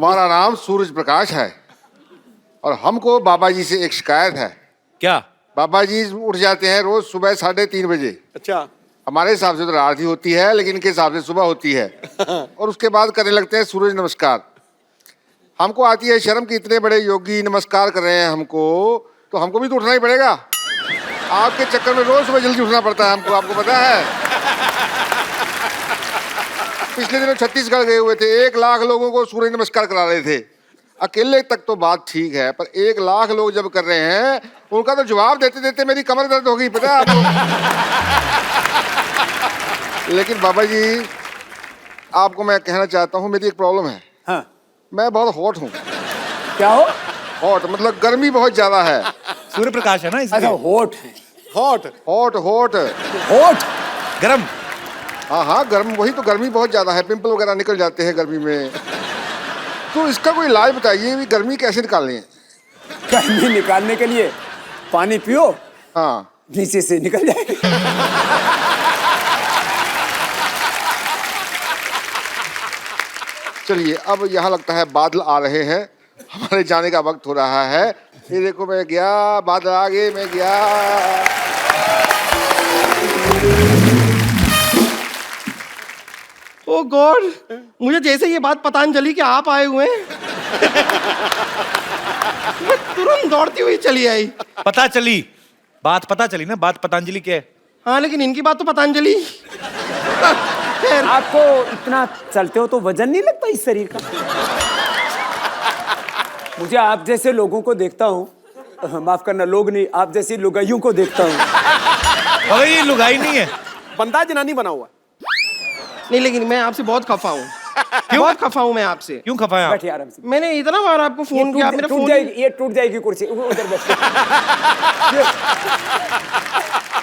हमारा नाम सूरज प्रकाश है और हमको बाबा जी से एक शिकायत है। क्या? बाबा जी उठ जाते हैं रोज सुबह 3:30 बजे। अच्छा। हमारे हिसाब से तो रात ही होती है, लेकिन इनके हिसाब से सुबह होती है। और उसके बाद करने लगते हैं सूरज नमस्कार। हमको आती है शर्म कि इतने बड़े योगी नमस्कार कर रहे हैं हमको, तो हमको भी तो उठना ही पड़ेगा। आपके चक्कर में रोज सुबह जल्दी उठना पड़ता है हमको, आपको पता है। पिछले दिनों छत्तीसगढ़ गए हुए थे, 1 लाख लोगों को सूरज नमस्कार करा रहे थे। अकेले तक तो बात ठीक है, पर 1 लाख लोग जब कर रहे हैं, उनका तो जवाब देते देते मेरी कमर दर्द हो गई, पता है आपको। लेकिन बाबा जी, आपको मैं कहना चाहता हूँ, मेरी एक प्रॉब्लम है। हाँ। मैं बहुत हॉट हूँ। क्या हो? हॉट मतलब गर्मी बहुत ज्यादा है। सूर्य प्रकाश है ना इसलिए। अच्छा, होट है। हॉट हॉट हॉट होट गरम। हाँ, गर्म, वही तो, गर्मी बहुत ज्यादा है, पिंपल वगैरह निकल जाते हैं गर्मी में। तो इसका कोई इलाज बताइए, भी गर्मी कैसे निकालनी है। गर्मी निकालने के लिए पानी पियो, हाँ, नीचे से निकल जाएगी। चलिए, अब यहाँ लगता है बादल आ रहे हैं, हमारे जाने का वक्त हो रहा है। ये देखो, मैं गया, बादल आ गए, मैं गया। ओ गॉड, मुझे जैसे ये बात पता चली कि आप आए हुए हैं, मैं तुरंत दौड़ती हुई चली आई। पता चली बात, पता चली ना बात पतंजलि की है। हाँ, लेकिन इनकी बात तो पतंजलि। खैर, आपको इतना चलते हो तो वजन नहीं लगता इस शरीर का? मुझे आप जैसे लोगों को देखता हूँ, माफ करना, लोग नहीं, आप जैसी लुगाइयों को देखता हूँ। अगर ये लुगाई नहीं है, बंदा जनानी बना हुआ। नहीं, लेकिन मैं आपसे बहुत खफा हूँ। बहुत खफा हूँ मैं आपसे। क्यों खफा है आप? बैठिए आराम से। मैंने इतना बार आपको फोन किया, आप मेरा टूट फोन जाएगी, ये टूट जाएगी कुर्सी, उधर बैठ।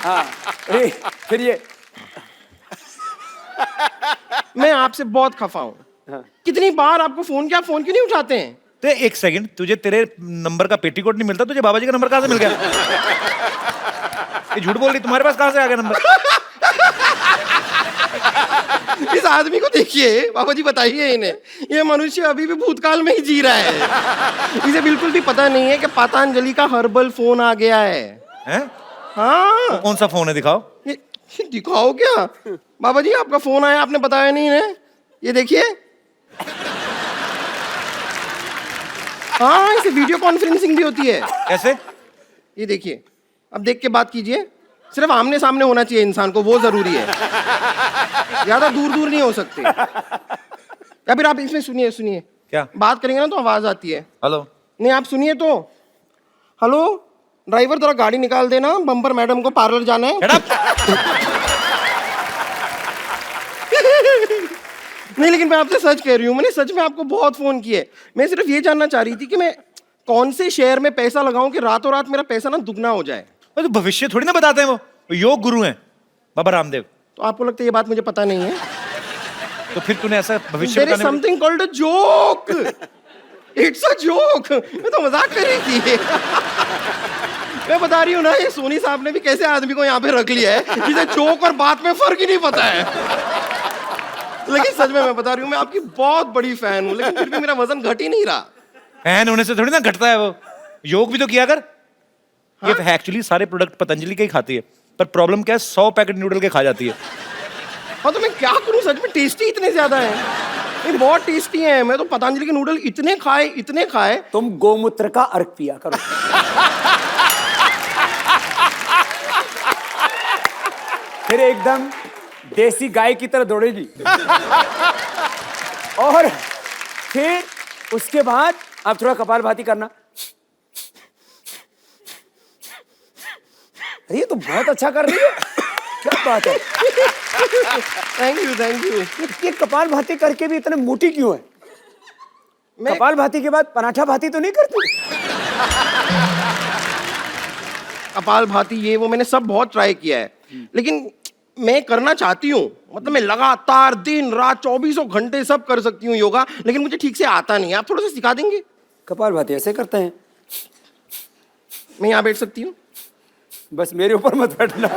हाँ, फिर ये मैं आपसे बहुत खफा हूँ। हाँ। कितनी बार आपको फोन किया, फोन क्यों नहीं उठाते हैं? तो एक सेकंड, तुझे तेरे नंबर का पेटीकोट नहीं मिलता, तुझे बाबा जी का नंबर कहाँ से मिल गया? ये झूठ बोल रही, तुम्हारे पास कहाँ से आ गया नंबर? इस आदमी को देखिए, बाबा जी बताइए इन्हें, ये मनुष्य अभी भी भूतकाल में ही जी रहा है। इसे बिल्कुल भी पता नहीं है कि पतंजलि का हर्बल फोन आ गया है। हैं? हाँ, कौन सा फोन है, दिखाओ। ये दिखाओ क्या? बाबा जी, आपका फोन आया, आपने बताया नहीं इन्हें। ये देखिए। हाँ, इसे वीडियो कॉन्फ्रेंसिंग भी होती है। कैसे? ये देखिए, अब देख के बात कीजिए। सिर्फ आमने सामने होना चाहिए इंसान को, वो जरूरी है। ज्यादा दूर दूर नहीं हो सकते। या फिर आप इसमें सुनिए, सुनिए। क्या? बात करेंगे ना तो आवाज आती है। हेलो। नहीं, आप सुनिए तो। हेलो ड्राइवर, जरा गाड़ी निकाल देना, बम्पर मैडम को पार्लर जाना है। Shut up! नहीं, लेकिन मैं आपसे सच कह रही हूँ, मैंने सच में आपको बहुत फोन किए। मैं सिर्फ ये जानना चाह रही थी कि मैं कौन से शेयर में पैसा लगाऊं कि रातों रात मेरा पैसा ना दुगना हो जाए। तो भविष्य थोड़ी ना बताते हैं, वो योग गुरु हैं बाबा रामदेव। तो आपको लगता है ये बात मुझे पता नहीं है? तो फिर तूने ऐसा भविष्य There is बताने में- something called a joke. It's a joke. मैं तो मजाक कर रही थी। मैं बता रही हूँ ना, ये सोनी साहब ने भी कैसे आदमी को यहाँ पे रख लिया है जिसे जोक और बात में फर्क ही नहीं पता है। लेकिन सच में मैं बता रही हूँ, मैं आपकी बहुत बड़ी फैन हूँ, लेकिन फिर भी मेरा वजन घट ही नहीं रहा। फैन होने से थोड़ी ना घटता है वो। योग भी तो किया कर। ये एक्चुअली सारे प्रोडक्ट पतंजलि के ही खाती है, पर प्रॉब्लम क्या है, 100 पैकेट नूडल के खा जाती है। हाँ, तो मैं क्या करूँ, सच में टेस्टी इतने ज्यादा है, ये बहुत टेस्टी है। मैं तो पतंजलि के नूडल इतने खाए। तुम गोमूत्र का अर्क पिया करो। फिर एकदम देसी गाय की तरह दौड़ेगी। और फिर उसके बाद आप थोड़ा कपालभाति करना। ये तो बहुत अच्छा कर रही है, क्या बात है। Thank you. ये कपालभाति करके भी इतने मोटी क्यों है? कपालभाति के बाद पराठा भाती तो नहीं करती? कपालभाति ये वो मैंने सब बहुत ट्राई किया है, लेकिन मैं करना चाहती हूँ। मतलब मैं लगातार दिन रात 24 घंटे सब कर सकती हूँ योगा, लेकिन मुझे ठीक से आता नहीं है। आप थोड़ा सा सिखा देंगे? कपालभाति ऐसे करते हैं। मैं यहाँ बैठ सकती हूँ? बस मेरे ऊपर मत बैठना।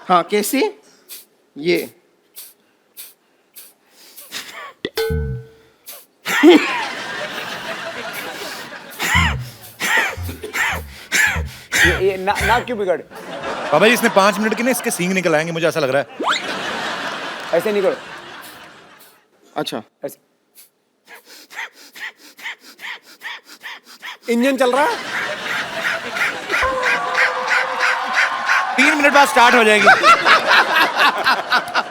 हाँ, कैसे? ये नाक क्यों बिगड़? बाबा जी इसने 5 मिनट के ना इसके सींग निकल आएंगे, मुझे ऐसा लग रहा है। ऐसे नहीं करो, अच्छा ऐसे। इंजन चल रहा है? 3 मिनट बाद स्टार्ट हो जाएगी।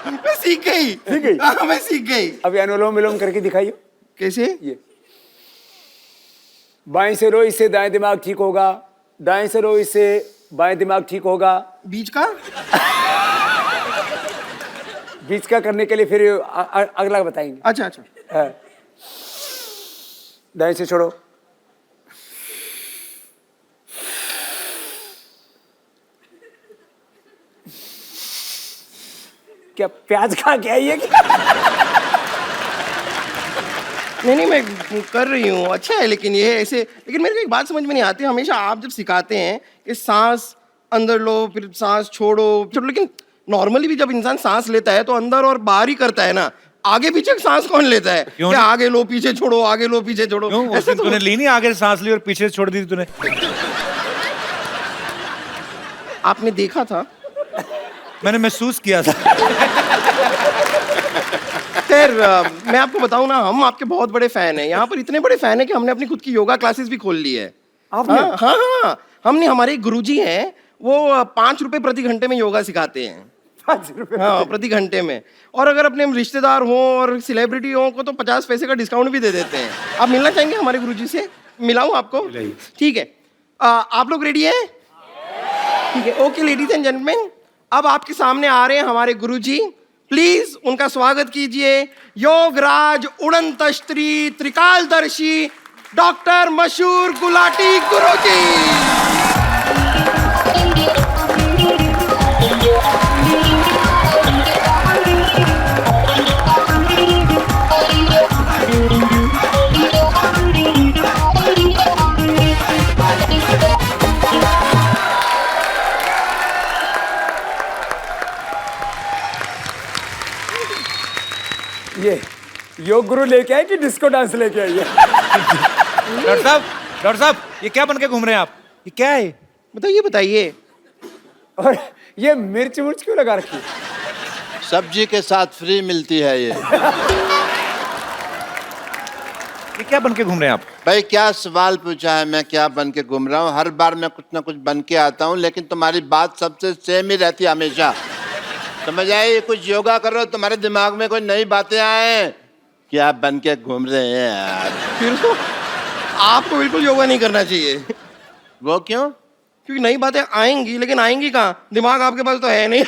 मैं सीख गई। सीख गई? हाँ, मैं सीख गई। अभी अनुलोम विलोम करके दिखाइए। कैसे? ये बाएं से रो, इससे दाएं दिमाग ठीक होगा, दाएं से रो, इससे बाएं दिमाग ठीक होगा। बीच का? बीच का करने के लिए फिर अगला बताएंगे। अच्छा अच्छा। हाँ। दाएं से छोड़ो, क्या प्याज खा के आई है क्या? नहीं मैं कर रही हूँ, अच्छा है। लेकिन ये ऐसे, लेकिन मेरे को एक बात समझ में नहीं आती, हमेशा आप जब सिखाते हैं कि सांस अंदर लो फिर सांस छोड़ो, लेकिन नॉर्मली भी जब इंसान सांस लेता है तो अंदर और बाहर ही करता है ना, आगे पीछे सांस कौन लेता है? क्यों कि नहीं? आगे लो पीछे छोड़ो, आगे लो पीछे छोड़ो। क्यों? उस ऐसे दिन तो तूने ली नहीं, आगे सांस ली और पीछे से छोड़ दी थी तूने। आपने देखा था? मैंने महसूस किया था। खैर मैं आपको बताऊं ना, हम आपके बहुत बड़े फैन हैं। यहाँ पर इतने बड़े फैन हैं कि हमने अपनी खुद की योगा क्लासेस भी खोल ली है। आपने? हाँ हाँ हाँ, हमने, हमारे एक गुरुजी हैं, वो 5 रुपए प्रति घंटे में योगा सिखाते हैं। 5 रुपए? हाँ, प्रति घंटे में। और अगर अपने रिश्तेदार हों और सेलिब्रिटी हों को तो 50 पैसे का डिस्काउंट भी दे देते हैं। आप मिलना चाहेंगे हमारे गुरुजी से? मिलाऊं आपको? ठीक है। आप लोग रेडी हैं? ठीक है, ओके लेडीज एंड जेंटलमैन, अब आपके सामने आ रहे हैं हमारे गुरुजी। प्लीज उनका स्वागत कीजिए, योगराज उड़ंत स्त्री त्रिकालदर्शी डॉक्टर मशहूर गुलाटी गुरुजी। ये योग गुरु लेके आए कि डिस्को डांस लेके आई है? डॉक्टर साहब ये क्या बन के घूम रहे हैं आप? ये क्या है? बताइए बताइए। और ये मिर्च मुर्च क्यों लगा रखी है? सब्जी के साथ फ्री मिलती है ये। ये क्या बन के घूम रहे हैं आप? भाई क्या सवाल पूछा है, मैं क्या बन के घूम रहा हूँ? हर बार मैं कुछ ना कुछ बन के आता हूँ, लेकिन तुम्हारी बात सबसे सेम ही रहती है हमेशा। समझ आए? कुछ योगा करो, तुम्हारे दिमाग में कोई नई बातें आए। क्या बन के घूम रहे हैं यार? फिर तो आपको बिल्कुल योगा नहीं करना चाहिए। वो क्यों? क्योंकि नई बातें आएंगी, लेकिन आएंगी कहाँ? दिमाग आपके पास तो है नहीं।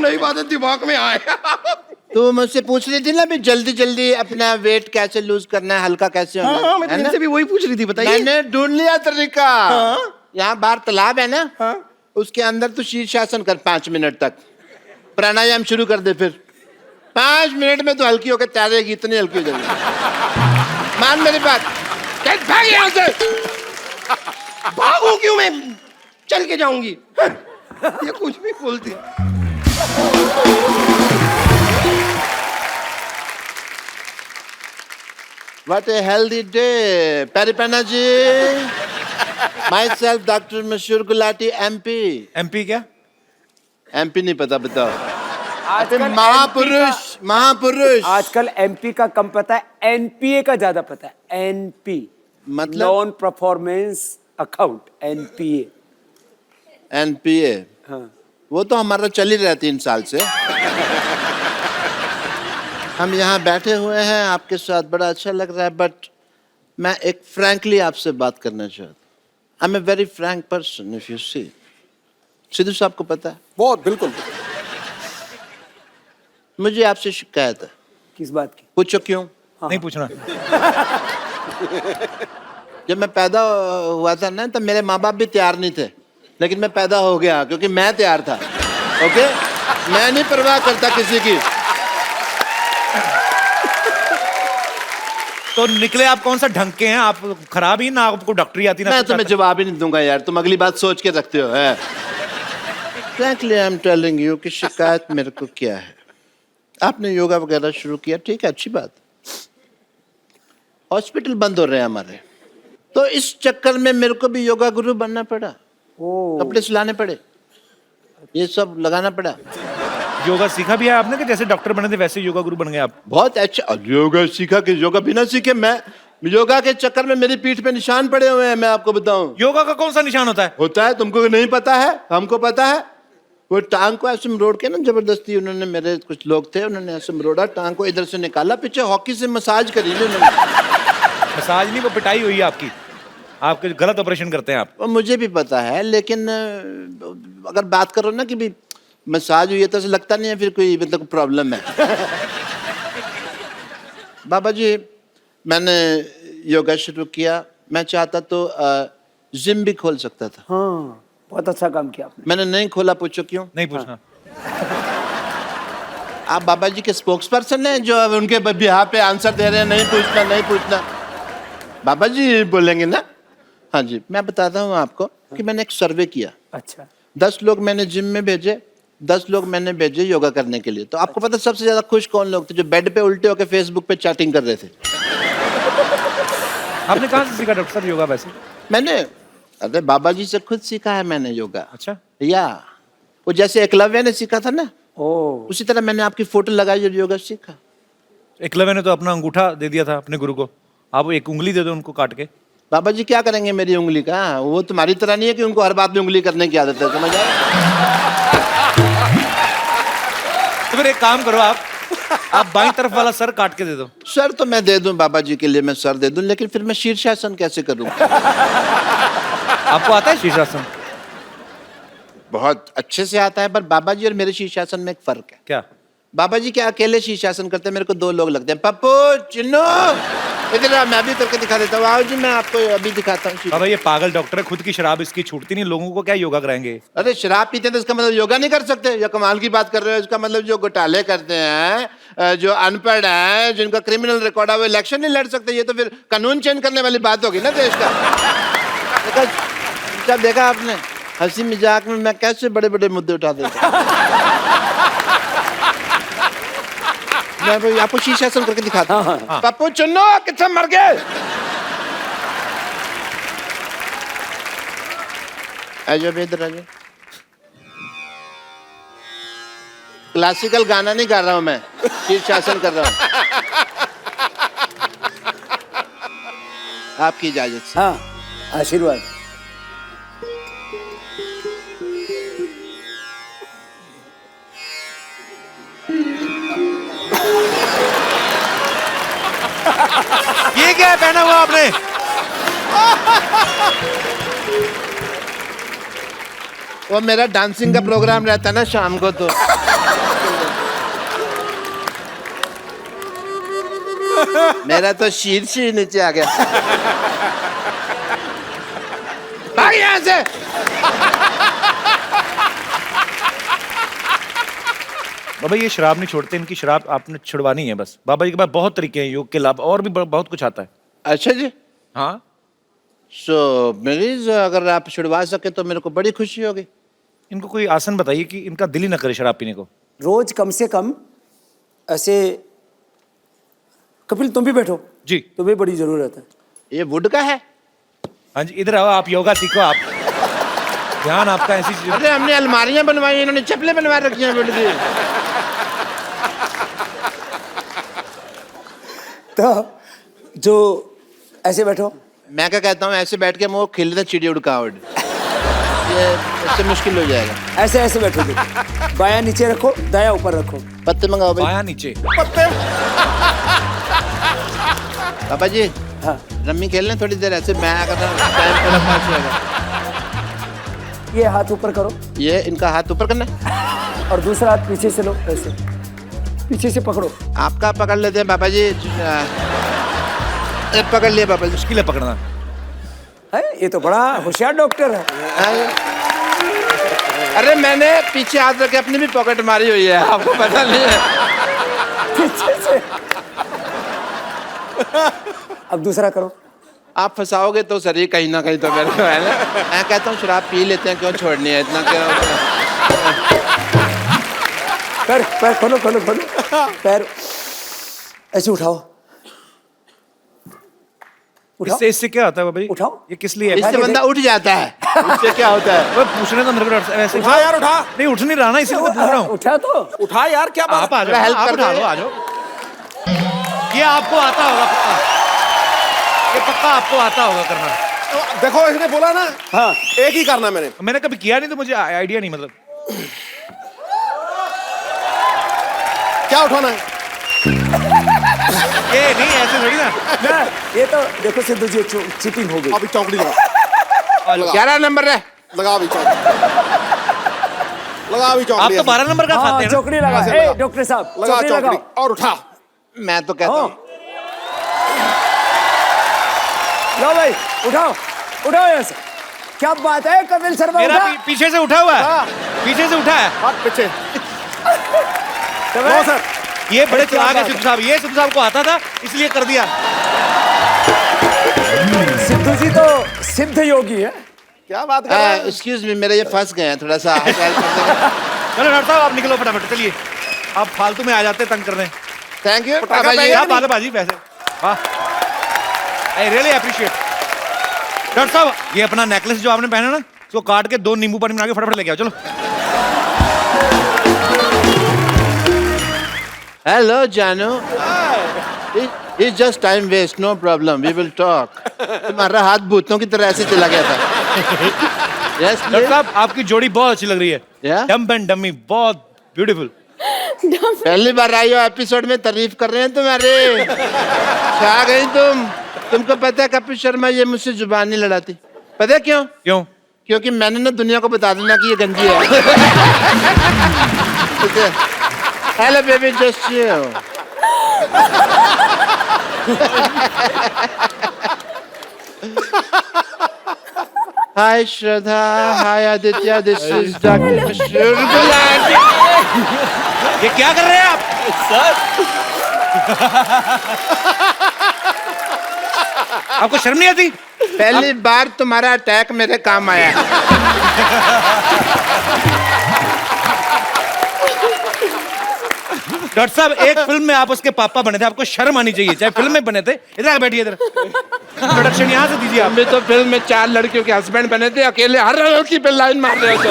नई बातें दिमाग में आए। तू मुझसे पूछ रही थी ना भी जल्दी जल्दी अपना वेट कैसे लूज करना है, हल्का कैसे होना हाँ, मैं तो है ना? इनसे भी वही पूछ रही थी, बताइए। मैंने ढूंढ लिया तरीका। हाँ? यहाँ बाहर तालाब है ना, हाँ? उसके अंदर तू शीर्षासन कर 5 मिनट तक, प्राणायाम शुरू कर दे, फिर 5 मिनट में तो हल्की होकर तैरेगी, इतनी हल्की हो जाएगी। मान मेरी बात, चल भाग यहाँ से। भागू क्यों? मैं चल के जाऊंगी। ये कुछ भी बोलती। What a healthy day, Paripana ji. Myself, Dr. Mashur Gulati, MP. MP क्या? MP नहीं पता, बताओ। आजकल महापुरुष, महापुरुष। आजकल एमपी का कम पता है, एनपीए का ज्यादा पता है। एनपी मतलब? Non performance account, NPA. NPA, हाँ। वो तो हमारा चल ही रहा है 3 साल से। हम यहाँ बैठे हुए हैं आपके साथ, बड़ा अच्छा लग रहा है, बट मैं एक फ्रैंकली आपसे बात करना चाहता हूँ। I am a very frank person, if you see. Sidhu साहब को पता है? बहुत बिल्कुल। मुझे आपसे शिकायत है। किस बात की? पूछो क्यों? नहीं पूछना। जब मैं पैदा हुआ था ना, तब मेरे माँ बाप भी तैयार नहीं थे, लेकिन मैं पैदा हो गया क्योंकि मैं तैयार था। ओके, मैं नहीं परवाह करता किसी की। तो निकले आप कौन सा ढंग के हैं? आप खराब ही ना, आपको डॉक्टरी आती ना। मैं तुम्हें जवाब ही नहीं दूंगा यार, तुम अगली बात सोच के रखते हो। है frankly I am telling you कि शिकायत मेरे को क्या है। आपने योगा वगैरह शुरू किया, ठीक है, अच्छी बात। हॉस्पिटल बंद हो रहे हैं हमारे, तो इस चक्कर में मेरे को भी योगा गुरु बनना पड़ा, ओ कपड़े सिलाने पड़े, ये सब लगाना पड़ा। योगा सीखा भी है आपने कि जैसे डॉक्टर बने थे वैसे योगा गुरु बन गए आप? बहुत अच्छा। और योगा सीखा कि योगा बिना सीखे मैं योगा के चक्कर में मेरी पीठ पे निशान पड़े हुए हैं, मैं आपको बताऊं। योगा का कौन सा निशान होता है? होता है, तुमको नहीं पता है, हमको पता है। वो टांग को ऐसे मरोड़ के ना जबरदस्ती, उन्होंने मेरे कुछ लोग थे, उन्होंने ऐसे मरोड़ा, टांग को इधर से निकाला, पीछे हॉकी से मसाज करी ली उन्होंने। मसाज नहीं, वो पिटाई हुई है आपकी, आपके गलत ऑपरेशन करते हैं आप। वो मुझे भी पता है, लेकिन अगर बात करो ना कि भी मसाज हुई है तो ऐसा लगता नहीं है फिर कोई मतलब प्रॉब्लम है। बाबा जी, मैंने योगा शुरू किया, मैं चाहता तो जिम भी खोल सकता था। हाँ, बहुत अच्छा काम किया आपने। मैंने नहीं खोला, पूछो क्यों? नहीं पूछना। आप बाबा जी के स्पोक्स पर्सन हैं जो अब उनके बिहार पे आंसर दे रहे हैं, नहीं पूछना नहीं पूछना। बाबा जी बोलेंगे ना। हाँ जी, मैं बताता हूँ आपको कि मैंने एक सर्वे किया। अच्छा, 10 लोग मैंने जिम में भेजे, 10 लोग मैंने भेजे योगा करने के लिए। तो आपको पता सबसे ज्यादा खुश कौन लोग थे? जो बेड पे उल्टे होकर फेसबुक पे चैटिंग कर रहे थे। आपने कहाँ से सीखा डॉक्टर साहब योगा वैसे? मैंने, अरे बाबा जी से खुद सीखा है मैंने योगा। अच्छा, या वो जैसे एकलव्य ने सीखा था ना, ओ उसी तरह मैंने आपकी फोटो लगाई और योगा सीखा। एकलव्य ने तो अपना अंगूठा दे दिया था अपने गुरु को, आप एक उंगली दे दो उनको काट के। बाबा जी क्या करेंगे मेरी उंगली का? वो तुम्हारी तरह नहीं है कि उनको हर बात में उंगली करने की आदत है, समझ आए? तो फिर एक काम करो, आप बाईं तरफ वाला सर काट के दे दो। सर तो मैं दे दूं बाबा जी के लिए, मैं सर दे दूं, लेकिन फिर मैं शीर्षासन कैसे करूं? आपको आता है शीर्षासन? बहुत अच्छे से आता है, पर बाबा जी और मेरे शीर्षासन में एक फर्क है। क्या? बाबा जी क्या अकेले शीर्षासन करते हैं, मेरे को 2 लोग लगते हैं। पप्पू, चिन्नू, इधर आ, मैं भी करके दिखा देता हूँ। आओ जी, मैं आपको अभी दिखाता हूँ। बाबा ये पागल डॉक्टर है, खुद की शराब इसकी छूटती नहीं, लोगों को क्या योगा कराएंगे? अरे शराब पीते हैं तो इसका मतलब योगा नहीं कर सकते? या कमाल की बात कर रहे हो? इसका मतलब जो घोटाले करते हैं, जो अनपढ़ हैं, जिनका क्रिमिनल रिकॉर्ड है, वो इलेक्शन नहीं लड़ सकते? ये तो फिर कानून चेंज करने वाली बात होगी ना देश का। देखा आपने हंसी मजाक में मैं कैसे बड़े बड़े मुद्दे उठा देता हूं। मैं भाई आपको शीर्षासन करके दिखाता हूँ। पप्पू चुन्नो कितना मर गए? आजो भी इधर आजो। क्लासिकल गाना नहीं गा रहा हूं मैं, शीर्षासन कर रहा हूं। आपकी इजाजत से। हाँ, आशीर्वाद। ये क्या है पहना हुआ आपने? वो मेरा डांसिंग का प्रोग्राम रहता है ना शाम को, तो मेरा तो शीर्ष ही नीचे आ गया। भाग यहाँ से। बाबा ये शराब नहीं छोड़ते, इनकी शराब आपने छुड़वानी है बस। बाबा जी के पास बहुत तरीके हैं योग के लाभ, और भी बहुत कुछ आता है। अच्छा जी, हाँ, सो मरीज अगर आप छुड़वा सके तो मेरे को बड़ी खुशी होगी। इनको कोई आसन बताइए कि इनका दिल ही ना करे शराब पीने को। रोज कम से कम ऐसे, कपिल तुम भी बैठो जी। तुम्हें बड़ी जरूरत है। ये वुड का है? हाँ जी, इधर आओ, आप योगा सीखो। आप ध्यान आपका ऐसी चीज। अरे हमने अलमारियां बनवाई, इन्होंने चप्पलें बनवा रखी हैं वुड की। तो जो ऐसे बैठो, मैं क्या कहता हूँ, ऐसे बैठ के वो खेलते चिड़ी उड़का उड़, ये इससे मुश्किल हो जाएगा। ऐसे ऐसे बैठोगे, बायां नीचे रखो, दायां ऊपर रखो। पत्ते मंगाओ भाई। बायां नीचे। पापा जी, हाँ, रम्मी खेल लें थोड़ी देर ऐसे, मैं अगर टाइम थोड़ा पास होगा। ये हाथ ऊपर करो ये इनका हाथ ऊपर करना है। और दूसरा हाथ पीछे से लो, ऐसे पीछे से पकड़ो। आपका पकड़ लेते हैं पापा जी। पकड़ लिया पापा जी। मुश्किल है पकड़ना। है, ये तो बड़ा होशियार डॉक्टर है। अरे मैंने पीछे हाथ रख के अपनी भी पॉकेट मारी हुई है, आपको पता नहीं है। पीछे से। अब दूसरा करो। आप फंसाओगे तो सर, ये कहीं ना कहीं तो मेरे को है ना। मैं कहता हूँ शराब पी लेते हैं, क्यों छोड़नी है इतना, क्यों? पैर पैर खोलो खोलो खोलो, पैर ऐसे उठाओ। उठाओ। इससे क्या होता है बाबा जी? उठाओ। ये किस लिए है? इससे बंदा उठ जाता है। इससे क्या होता है? वो पूछने तो मेरे को डर से- वैसे उठा यार, उठा। नहीं उठ नहीं रहा ना, इसीलिए तो पूछ रहा हूँ। उठा तो उठा यार, क्या बात आप आ थोड़ा जाओ, help आप कर उठा दे। लो, आ जाओ। ये आपको आता होगा पक्का, ये पक्का आपको आता होगा करना। है? देखो इसने बोला ना, हाँ एक ही करना मैंने। मैंने कभी किया नहीं तो मुझे आइडिया नहीं, मतलब क्या उठाना है? ये नहीं ऐसे थोड़ी ना। ना, ये तो देखो सिद्धू जी चीटिंग हो गई। अभी चौकड़ी लगा, 11 नंबर है। लगा अभी चौकड़ी, लगा अभी चौकड़ी। आप तो 12 नंबर का हाँ खाते हैं ना? चौकड़ी लगा। यहाँ से ए, लगा। डॉक्टर साहब लगा चौकड़ी चौकड़ी लगाओ। और उठा। मैं तो कहता हाँ। हूँ लो भाई उठाओ, उठाओ यहाँ से। क्या बात है कपिल शर्मा, मेरा उठा। पीछे से उठा हुआ है, पीछे से उठा है। हाथ पीछे। तो लो भाई, सर, ये बड़े क्या चलाक है बात सिद्धू साहब, ये सिद्धू साहब को आता था इसलिए कर दिया। सिद्धू जी तो सिद्ध योगी है। क्या बात कर रहा है? एक्सक्यूज मी, मेरे ये फंस गए हैं थोड़ा सा। help कर देंगे? चलो डॉक्टर साहब आप निकलो फटाफट, चलिए। आप फालतू में आ जाते हैं तंग करने। Thank you. पटाखा अब आइए। पहले- क्या बात है बाजी, वैसे वाह, आई रियली अप्रिशिएट। डॉक्टर साहब ये अपना नेकलेस जो आपने पहना ना, इसको काट के 2 नींबू पानी बना के फटाफट लेके आओ, चलो। हेलो जानू। It's just time waste, no problem. We will talk. तुम्हारा हाथ भूतों की तरह ऐसे चला गया था। Yes, doctor please. साहब आपकी जोड़ी बहुत अच्छी लग रही है, Yeah? डम्प एंड डमी, बहुत ब्यूटीफुल। पहली बार आई हो एपिसोड में, तारीफ कर रहे हैं तुम्हारे। छा गई तुम। तुमको पता है कपिल शर्मा ये मुझसे जुबान नहीं लड़ाती। पता है क्यों? क्यों? क्योंकि मैंने ना दुनिया को बता देना कि ये गंजी है। Hello baby, just you. Hi Shraddha, hi Aditya, this is doctor Shukla. ये क्या कर रहे हैं आप? आपको शर्म नहीं आती? पहली बार तुम्हारा अटैक मेरे काम आया। डॉक्टर साहब एक फिल्म में आप उसके पापा बने थे, आपको शर्म आनी चाहिए, चाहे फिल्म में बने थे। इधर आके बैठिए, इधर प्रोडक्शन यहाँ से दीजिए आप। अभी तो फिल्म में 4 लड़कियों के हस्बैंड बने थे, अकेले हर लड़की पे लाइन मार रहे हो।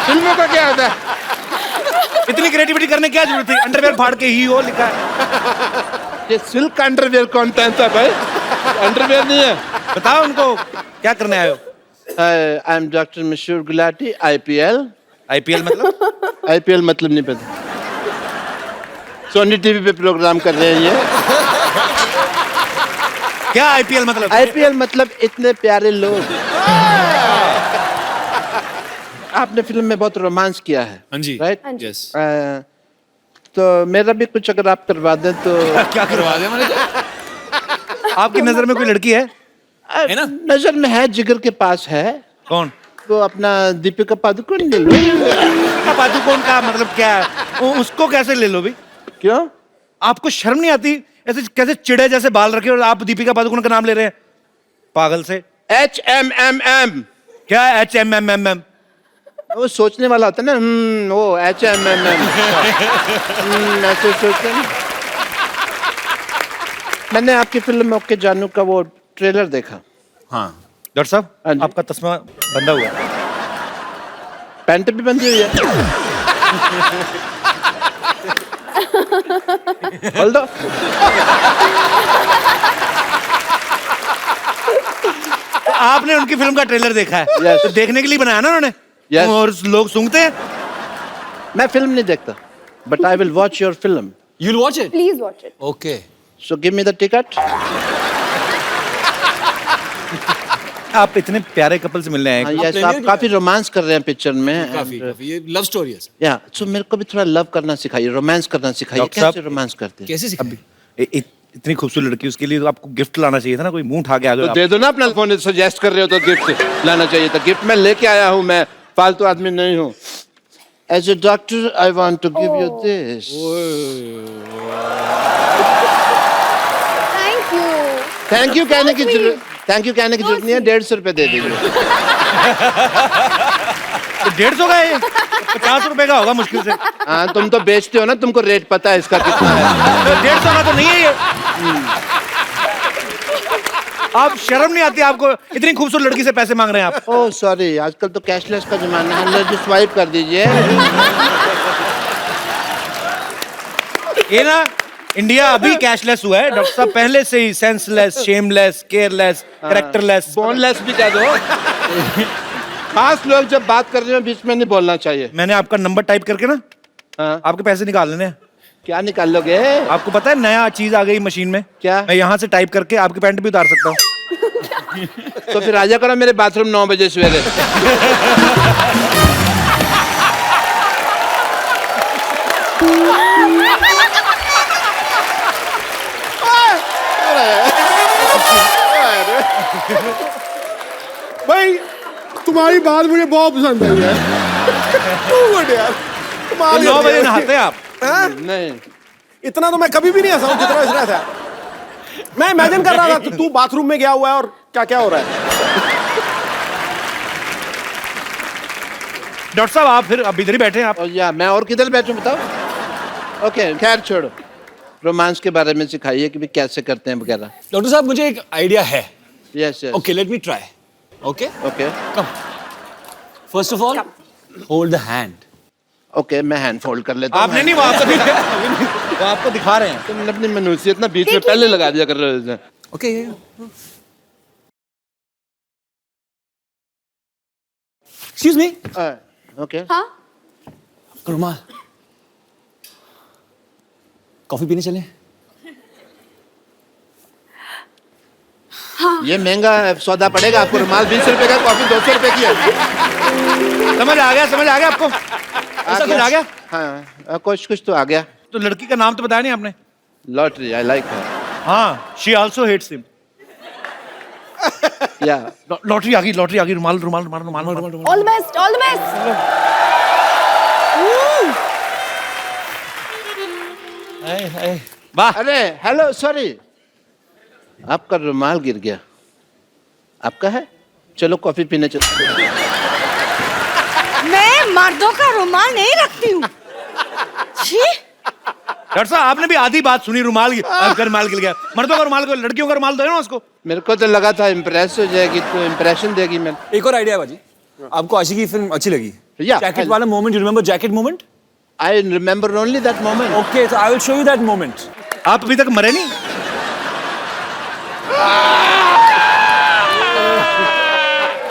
फिल्मों का क्या होता है? इतनी क्रिएटिविटी करने की क्या जरूरत थी? अंडरवेयर फाड़ के ही हो लिखा है। ये सिल्क अंडरवेयर कौन पहनता है भाई? अंडरवेयर नहीं है। बताओ उनको क्या करने आए हो? आई एम डॉक्टर मशहूर गुलाटी, IPL। IPL मतलब? IPL मतलब नहीं पता। सोनी टीवी पे प्रोग्राम कर रहे हैं ये। क्या IPL मतलब? IPL मतलब इतने प्यारे लोग। आपने फिल्म में बहुत रोमांस किया है। हाँ जी। राइट? यस। तो मेरा भी कुछ अगर आप करवा दें तो। क्या करवा दे मैंने? आपकी नजर में कोई लड़की है? है ना? नजर में है, जिगर के पास है। कौन? तो अपना दीपिका पादुकोण ले लो। पादुकोण का मतलब क्या है? उसको कैसे ले लो भाई? क्यों? आपको शर्म नहीं आती? ऐसे कैसे चिड़े जैसे बाल रखे और आप दीपिका पादुकोण का नाम ले रहे हैं? पागल से। HMMM। क्या HMMM? वो सोचने वाला होता है ना, वो HMMM। ऐसे सोचते हैं। मैंने आपकी फिल्म में ओके जानू का वो ट्रेलर देखा। हाँ डॉक्टर साहब हाँ जी। आपका तस्मा बंधा हुआ है। पैंट भी बंधी हुई है। खोल दो। तो आपने उनकी फिल्म का ट्रेलर देखा है? Yes. तो देखने के लिए बनाया ना उन्होंने? Yes. और लोग सूंघते हैं। मैं फिल्म नहीं देखता, but I will watch your film. You'll watch it? Please watch it. Okay. So give me the ticket. आप इतने प्यारे कपल से मिलने आए। यस, आप काफी रोमांस कर रहे हैं पिक्चर में। काफी ये लव स्टोरी है sir. या सो मेरे को भी थोड़ा लव करना सिखाइए, रोमांस करना सिखाइए। डॉक्टर साहब, कैसे रोमांस करते हैं? कैसे सिखाएं? इतनी खूबसूरत लड़की, उसके लिए तो आपको गिफ्ट लाना चाहिए था ना, कोई मुंह उठा के आ गया। तो दे दो ना अपना फोन, सजेस्ट कर रहे हो तो गिफ्ट लाना चाहिए था। गिफ्ट मैं लेके आया हूँ, मैं फालतू आदमी नहीं हूँ। As a doctor I want to give you this. Thank you. Thank you कहने की Sweet. जरूरत, थैंक यू कहने की जरूरत नहीं है। 150 रुपए दे दीजिए। 150 का है? 50 रुपए का होगा मुश्किल से। हाँ, तुम तो बेचते हो ना, तुमको रेट पता है इसका कितना है। 150 का तो नहीं है ये। आप शर्म नहीं आती आपको? इतनी खूबसूरत लड़की से पैसे मांग रहे हैं आप। ओह सॉरी, आजकल तो कैशलेस का जमाना है, जस्ट स्वाइप कर दीजिए। ये ना इंडिया अभी कैशलेस हुआ है डॉक्टर साहब, पहले से ही senseless, shameless, careless, characterless. Boneless भी कह दो। खास लोग जब बात कर रहे हो बीच में नहीं बोलना चाहिए। मैंने आपका नंबर टाइप करके ना हाँ। आपके पैसे निकाल लेने हैं। क्या निकाल लोगे? आपको पता है नया चीज आ गई मशीन में? क्या? मैं यहाँ से टाइप करके आपकी पैंट भी उतार सकता हूँ। तो फिर आजा करो मेरे बाथरूम 9 बजे सवेरे। भाई तुम्हारी बात मुझे बहुत पसंद आई है। Too good यार। कमाल 9 करते बजे हो। नहाते हैं आप? हाँ? नहीं, इतना तो मैं कभी भी नहीं हंसा हूं जितना हंस रहा था। मैं इमेजिन कर रहा था कि तू बाथरूम में गया हुआ है और क्या क्या हो रहा है। डॉक्टर साहब आप फिर अब इधर ही बैठे हैं आप। और या मैं और किधर बैठूं बताओ? ओके खैर छोड़ो, रोमांस के बारे में सिखाइए कि भी कैसे करते हैं वगैरह। डॉक्टर साहब मुझे एक आइडिया है। Yes yes okay let me try. Okay okay come. First of all hold the hand. Okay, मैं हैंड फोल्ड कर लेता हूँ। आपने नहीं, वो आपको दिखा रहे हैं। तुमने अपनी मनुष्यत ना बीच में पहले लगा दिया कर रहे हो। Okay excuse me. ओके रुमाल कॉफी पीने चले? ये महंगा सौदा पड़ेगा आपको। रुमाल 20 रुपए का, कॉफी 200 रुपए की है। समझ आ गया आपको? ऐसा कुछ आ गया? हाँ कुछ कुछ तो आ गया। तो लड़की का नाम तो बताया नहीं आपने? लॉटरी, आई लाइक हर। हाँ, शी आल्सो हेट्स हिम। या लॉटरी आ गई, रुमाल रुमाल रुमाल रुमाल रुमाल। All the best, all the best. वाह, अरे हेलो सॉरी, आपका रुमाल गिर गया। आपका है? चलो कॉफी पीने चलो। मैं मर्दों का रुमाल नहीं रखती हूँ। छी, डॉक्टर साहब आपने भी आधी बात सुनी। रुमाल गिर गया। मर्दों का रुमाल को, लड़कियों का रुमाल दो ना उसको। मेरे को तो लगा था इम्प्रेस हो जाएगी, तो इम्प्रेशन देगी। मैं एक और आइडिया बाजी, आपको आशिकी की फिल्म अच्छी लगी? Yeah, जैकेट वाला moment, you remember jacket moment? I remember only that moment. Okay so I will show you that moment. आप अभी तक मरे नहीं?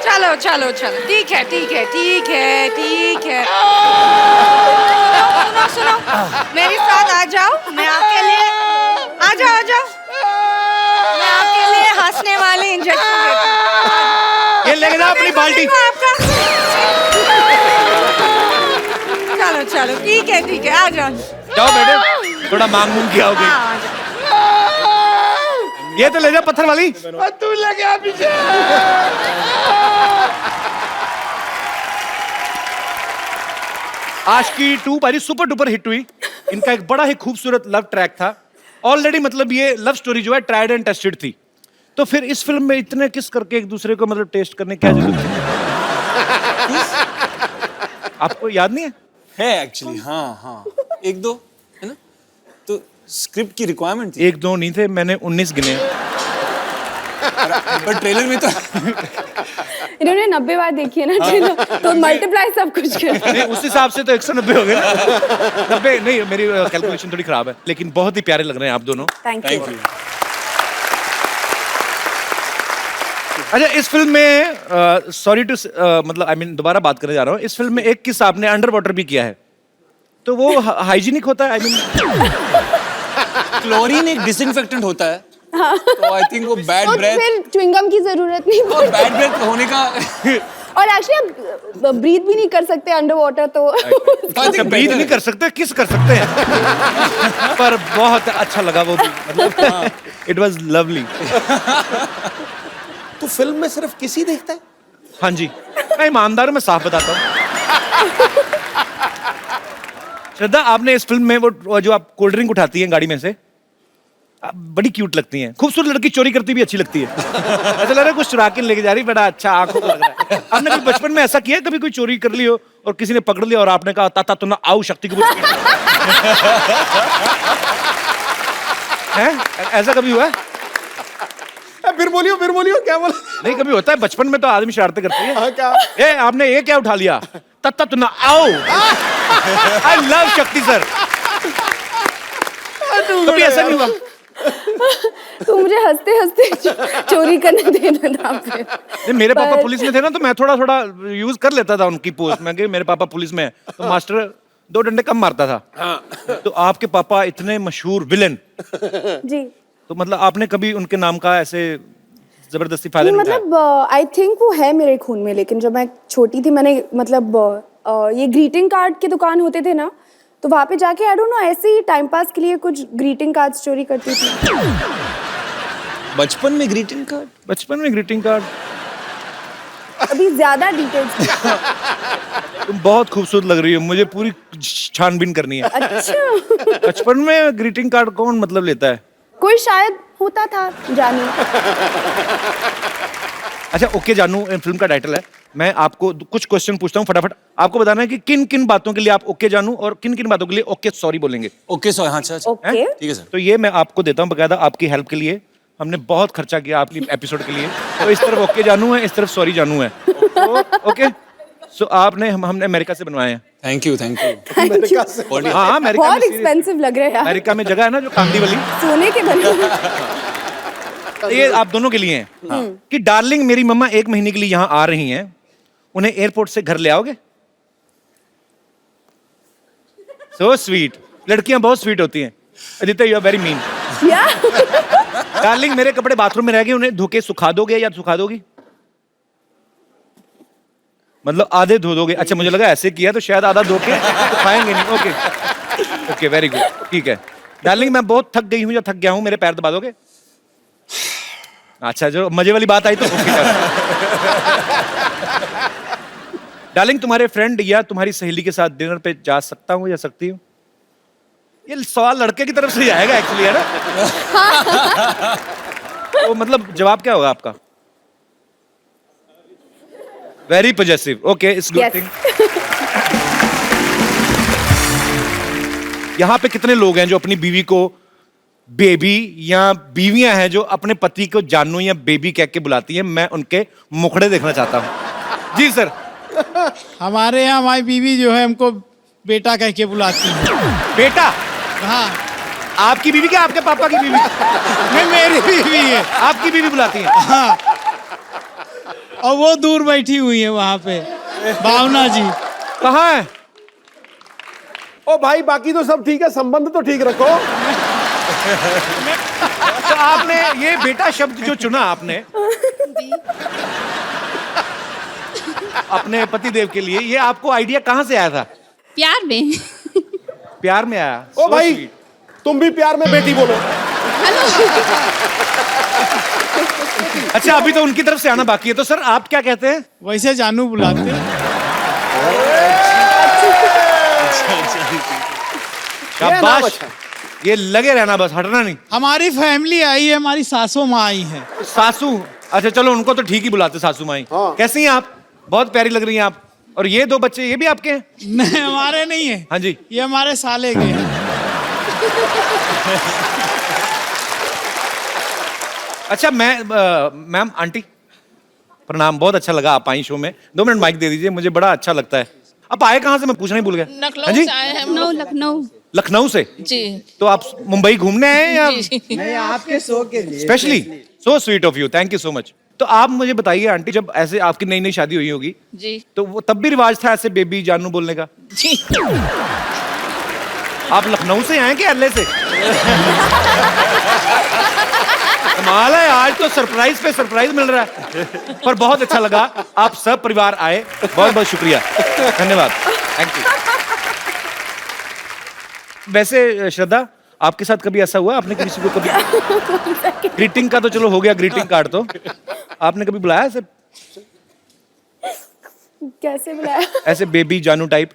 चलो चलो चलो, ठीक है ठीक है ठीक है ठीक है। सुनो सुनो, मेरे साथ आ जाओ। मैं आपके लिए आ जाओ। मैं आपके लिए हंसने वाले इंजेक्शन देती हूँ। ये लेके जाओ अपनी बाल्टी। आपका चलो चलो, ठीक है आ जाओ। जाओ बेटे, थोड़ा मांग मूंग किया होगी। हाँ, आ जाओ। ये तो ले जा पत्थर वाली। तू लगा पीछे। आशिकी 2 भाई सुपर डुपर हिट हुई। इनका एक बड़ा ही खूबसूरत लव ट्रैक था ऑलरेडी। मतलब ये लव स्टोरी जो है ट्राइड एंड टेस्टेड थी। तो फिर इस फिल्म में इतने किस करके एक दूसरे को मतलब टेस्ट करने क्या जरूरत थी? आपको याद नहीं है? एक्चुअली हाँ एक दो है ना, तो स्क्रिप्ट की रिक्वायरमेंट थी। 1-2 नहीं थे, मैंने 19 गिने। पर ट्रेलर में तो इन्होंने 90 बार देखी है ना ट्रेलर, तो मल्टीप्लाई सब कुछ कर। नहीं, उस हिसाब से तो 190 हो गए ना। 90 नहीं, मेरी कैलकुलेशन थोड़ी खराब है। लेकिन बहुत ही प्यारे लग रहे हैं आप दोनों। Thank you. अच्छा, इस फिल्म में सॉरी टू मतलब आई मीन दोबारा बात करने जा रहा हूँ। इस फिल्म में एक किस्सा आपने अंडर वाटर भी किया है, तो वो हाइजीनिक होता है? आई मीन क्लोरीन एक डिसइंफेक्टेंट होता है, तो आई थिंक वो बैड और ब्रेथ फिर च्युइंगम की जरूरत नहीं और बैड ब्रेथ होने का और एक्चुअली आप ब्रीथ भी नहीं कर सकते अंडर वाटर, तो अच्छा, ब्रीथ नहीं कर सकते, किस कर सकते हैं। पर बहुत अच्छा लगा वो भी, मतलब इट वाज लवली। तू फिल्म में सिर्फ किसी देखता है? हाँ जी, मैं ईमानदार हूं, मैं साफ बताता हूँ। श्रद्धा, आपने इस फिल्म में वो जो आप कोल्ड ड्रिंक उठाती हैं गाड़ी में से, आप बड़ी क्यूट लगती हैं। खूबसूरत लड़की चोरी करती भी अच्छी लगती है। ऐसा लग रहा है कुछ चुरा के लेके जा रही, बड़ा अच्छा आंखों को लग रहा है। आपने कभी बचपन में ऐसा किया, कभी कोई चोरी कर ली हो और किसी ने पकड़ लिया और आपने कहा ताता तुम ना आओ शक्ति को ए फिर बोलियो क्या बोला? नहीं, कभी होता है बचपन में तो आदमी शरारतें करती है। हाँ, क्या? ए आपने ये क्या उठा लिया? तत्त ना आओ। आई लव शक्ति सर। कभी ऐसा नहीं हुआ? तो मुझे हंसते हंसते चोरी करने देना था फिर। नहीं, मेरे पापा पुलिस में थे ना, तो मैं थोड़ा थोड़ा यूज कर लेता था उनकी पोस्ट में कि मेरे पापा पुलिस में है, तो मास्टर 2 डंडे कम मारता था। तो आपके पापा इतने मशहूर विलेन, जी तो मतलब आपने कभी उनके नाम का ऐसे जबरदस्ती फायदा नहीं, नहीं उठाया? मतलब आई थिंक वो है मेरे खून में, लेकिन जब मैं छोटी थी मैंने मतलब ये ग्रीटिंग कार्ड की दुकान होते थे ना, तो वहाँ पे जाके आई डोंट नो ऐसे ही टाइम पास के लिए कुछ ग्रीटिंग कार्ड्स चोरी करती थी। बचपन में ग्रीटिंग कार्ड? बचपन में ग्रीटिंग कार्ड? अभी ज्यादा डिटेल्स। तुम बहुत खूबसूरत लग रही हो, मुझे पूरी छानबीन करनी है। अच्छा बचपन में ग्रीटिंग कार्ड कौन मतलब लेता है? कोई शायद होता था, जानू। अच्छा, ओके जानू फिल्म का टाइटल है। मैं आपको कुछ क्वेश्चन पूछता हूँ, फटाफट आपको बताना है कि किन किन बातों के लिए आप ओके जानू और किन किन बातों के लिए ओके सॉरी बोलेंगे। ओके सो हाँ, अच्छा ओके ठीक है सर। तो ये मैं आपको देता हूँ बकायदा आपकी हेल्प के लिए। हमने बहुत खर्चा किया आपकी एपिसोड के लिए, तो इस तरफ ओके जानू है, इस तरफ सॉरी जानू है। ओके, सो आपने हमने अमेरिका से बनवाए हैं। थैंक यू अमेरिका से? हाँ, अमेरिका बहुत में एक्सपेंसिव लग रहा है यार, अमेरिका में जगह है ना जो कांदी वाली, सोने के बने। ये आप दोनों के लिए है कि डार्लिंग मेरी मम्मा 1 महीने के लिए यहाँ आ रही हैं, उन्हें एयरपोर्ट से घर ले आओगे? सो स्वीट, लड़कियां बहुत स्वीट होती हैं। Aditya you are very mean. Darling मेरे कपड़े बाथरूम में रह गए, उन्हें धो के सुखा दोगे या सुखा दोगी? मतलब आधे धो दोगे? अच्छा, मुझे लगा ऐसे किया तो शायद आधा धो के सुखाएंगे नहीं। ओके ओके, वेरी गुड, ठीक है। डार्लिंग मैं बहुत थक गई हूँ या थक गया हूँ, मेरे पैर दबा दोगे? अच्छा, जो मजे वाली बात आई तो डार्लिंग तुम्हारे फ्रेंड या तुम्हारी सहेली के साथ डिनर पे जा सकता हूँ या सकती हूँ? ये सवाल लड़के की तरफ से ही आएगा एक्चुअली, है ना? तो मतलब जवाब क्या होगा आपका? Very positive, okay, it's good thing. यहाँ पे कितने लोग हैं जो अपनी बीवी को बेबी, या बीवियां हैं जो अपने पति को जानू या बेबी कह के बुलाती हैं? मैं उनके मुखड़े देखना चाहता हूँ। जी सर। हमारे यहाँ हमारी बीवी जो है हमको बेटा कह के बुलाती है। बेटा? हाँ। आपकी बीवी क्या आपके पापा की बीवी? नहीं, मेरी बीवी है। आपकी बीवी बुलाती है? हाँ, और वो दूर बैठी हुई है वहाँ पे, भावना जी। कहाँ है? ओ भाई, बाकी तो सब ठीक है, संबंध तो ठीक रखो। तो आपने ये बेटा शब्द जो चुना आपने अपने पतिदेव के लिए, ये आपको आइडिया कहाँ से आया था? प्यार में। प्यार में आया? ओ भाई, तुम भी प्यार में बेटी बोलो। अच्छा, अभी तो उनकी तरफ से आना बाकी है, तो सर आप क्या कहते हैं? वैसे जानू बुलाते हैं। शाबाश, ये लगे रहना, बस हटना नहीं। हमारी फैमिली आई है, हमारी सासू माँ आई है। सासू? अच्छा चलो, उनको तो ठीक ही बुलाते सासू माई। कैसी हैं आप? बहुत प्यारी लग रही हैं आप। और ये 2 बच्चे, ये भी आपके हैं? नहीं, हमारे नहीं है। हाँ जी, ये हमारे साले के हैं। अच्छा, मैम आंटी प्रणाम, बहुत अच्छा लगा आप आई शो में। 2 मिनट माइक दे दीजिए, मुझे बड़ा अच्छा लगता है। आप आए कहाँ से, मैं पूछना ही भूल गया। लखनऊ से आए हैं। लखनऊ। लखनऊ से? जी। तो आप मुंबई घूमने आए हैं या? नहीं, आपके शो के लिए specially? So sweet of you, thank you so much. तो आप मुझे बताइए आंटी, जब ऐसे आपकी नई नई शादी हुई होगी जी, तो वो तब भी रिवाज था ऐसे बेबी जानू बोलने का? जी। आप लखनऊ से आए क्या एलए से? कमाल है, आज तो सरप्राइज पे सरप्राइज मिल रहा है। पर बहुत अच्छा लगा, आप सब परिवार आए, बहुत बहुत शुक्रिया, धन्यवाद, थैंक यू। वैसे श्रद्धा, आपके साथ कभी ऐसा हुआ, आपने किसी को कभी ग्रीटिंग का तो चलो हो गया, ग्रीटिंग कार्ड तो आपने कभी बुलाया ऐसे? कैसे बुलाया? ऐसे बेबी जानू टाइप?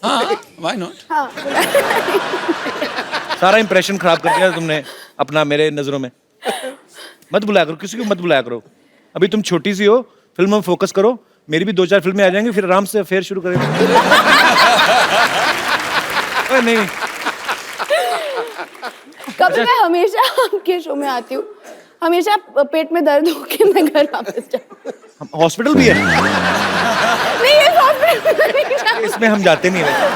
हाँ, व्हाई नॉट? हाँ, सारा इंप्रेशन खराब कर दिया तुमने अपना मेरे नजरों में। मत बुलाया करो, किसी को मत बुलाया करो। अभी तुम छोटी सी हो, फिल्म में फोकस करो। मेरी भी 2-4 फिल्में आ जाएंगी, फिर आराम से अफेयर शुरू करेंगे। नहीं, कभी मैं हमेशा आपके शो में आती हूँ, हमेशा पेट में दर्द होके मैं घर वापस जाऊँ। हॉस्पिटल भी है नहीं, ये हॉस्पिटल नहीं जाऊँ। इसमें हम जाते नहीं वैसे।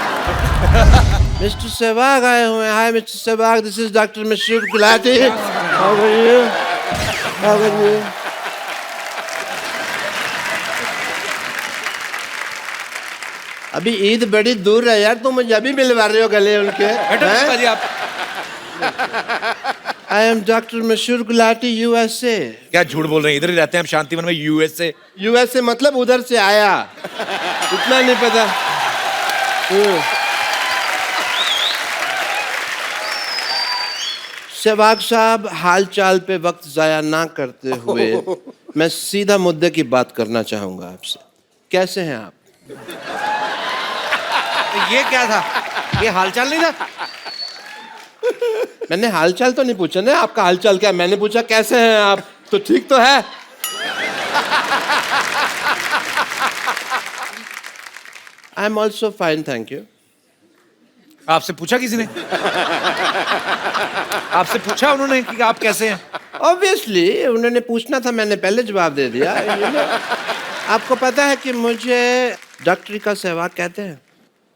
मिस्टर सहवाग आए हुए हैं। Hi mister Sehwag, this is doctor Mashroor Gulati. How are you? How are you? अभी ईद बड़ी दूर है यार, तुम मुझे अभी मिलवा रहे हो गले उनके? बैठो जी आप। I am doctor Mashroor Gulati, USA. क्या झूठ बोल रहे हैं, इधर ही रहते हैं हम शांतिवन में, यूएसए। यूएसए मतलब उधर से आया, इतना नहीं पता। सहवाग साहब, हाल चाल पे वक्त जाया ना करते हुए मैं सीधा मुद्दे की बात करना चाहूंगा आपसे। कैसे हैं आप? ये क्या था, ये हालचाल नहीं था? मैंने हालचाल तो नहीं पूछा ना, आपका हालचाल क्या, मैंने पूछा कैसे हैं आप, तो ठीक तो है। I am also fine, thank you. आपसे पूछा किसी ने? आपसे पूछा उन्होंने कि आप कैसे हैं? ऑब्वियसली उन्होंने पूछना था, मैंने पहले जवाब दे दिया। आपको पता है कि मुझे डॉक्टरी का सहवाग कहते हैं।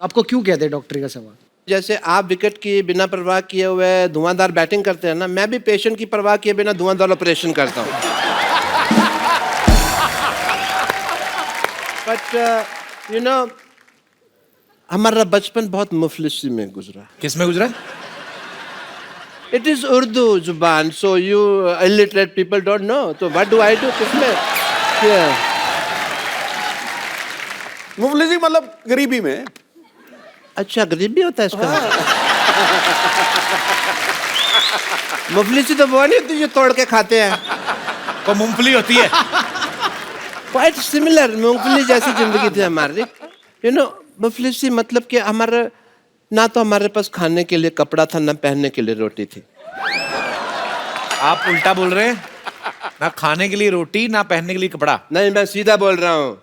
आपको क्यों कहते हैं डॉक्टरी का सवाल? जैसे आप विकेट की बिना परवाह किए हुए धुआंधार बैटिंग करते हैं ना, मैं भी पेशेंट की परवाह किए बिना धुआंधार ऑपरेशन करता हूँ। बट यू नो, हमारा बचपन बहुत मुफलिसी में गुजरा। किस में गुजरा? इट इज उर्दू जुबान, so you illiterate people don't know, तो व्हाट डू आई डू? किसमें मुफलिसी मतलब गरीबी में। अच्छा, गरीबी होता है इसका? मुफलिसी तो वो नहीं होती जो तोड़ के खाते हैं, तो मूंगफली होती है। क्वाइट सिमिलर, मूंगफली जैसी जिंदगी थी हमारी। यू नो, मुफलिसी मतलब कि हमारा ना तो हमारे पास खाने के लिए कपड़ा था, ना पहनने के लिए रोटी थी। आप उल्टा बोल रहे हैं, ना खाने के लिए रोटी, ना पहनने के लिए कपड़ा। नहीं, मैं सीधा बोल रहा हूँ।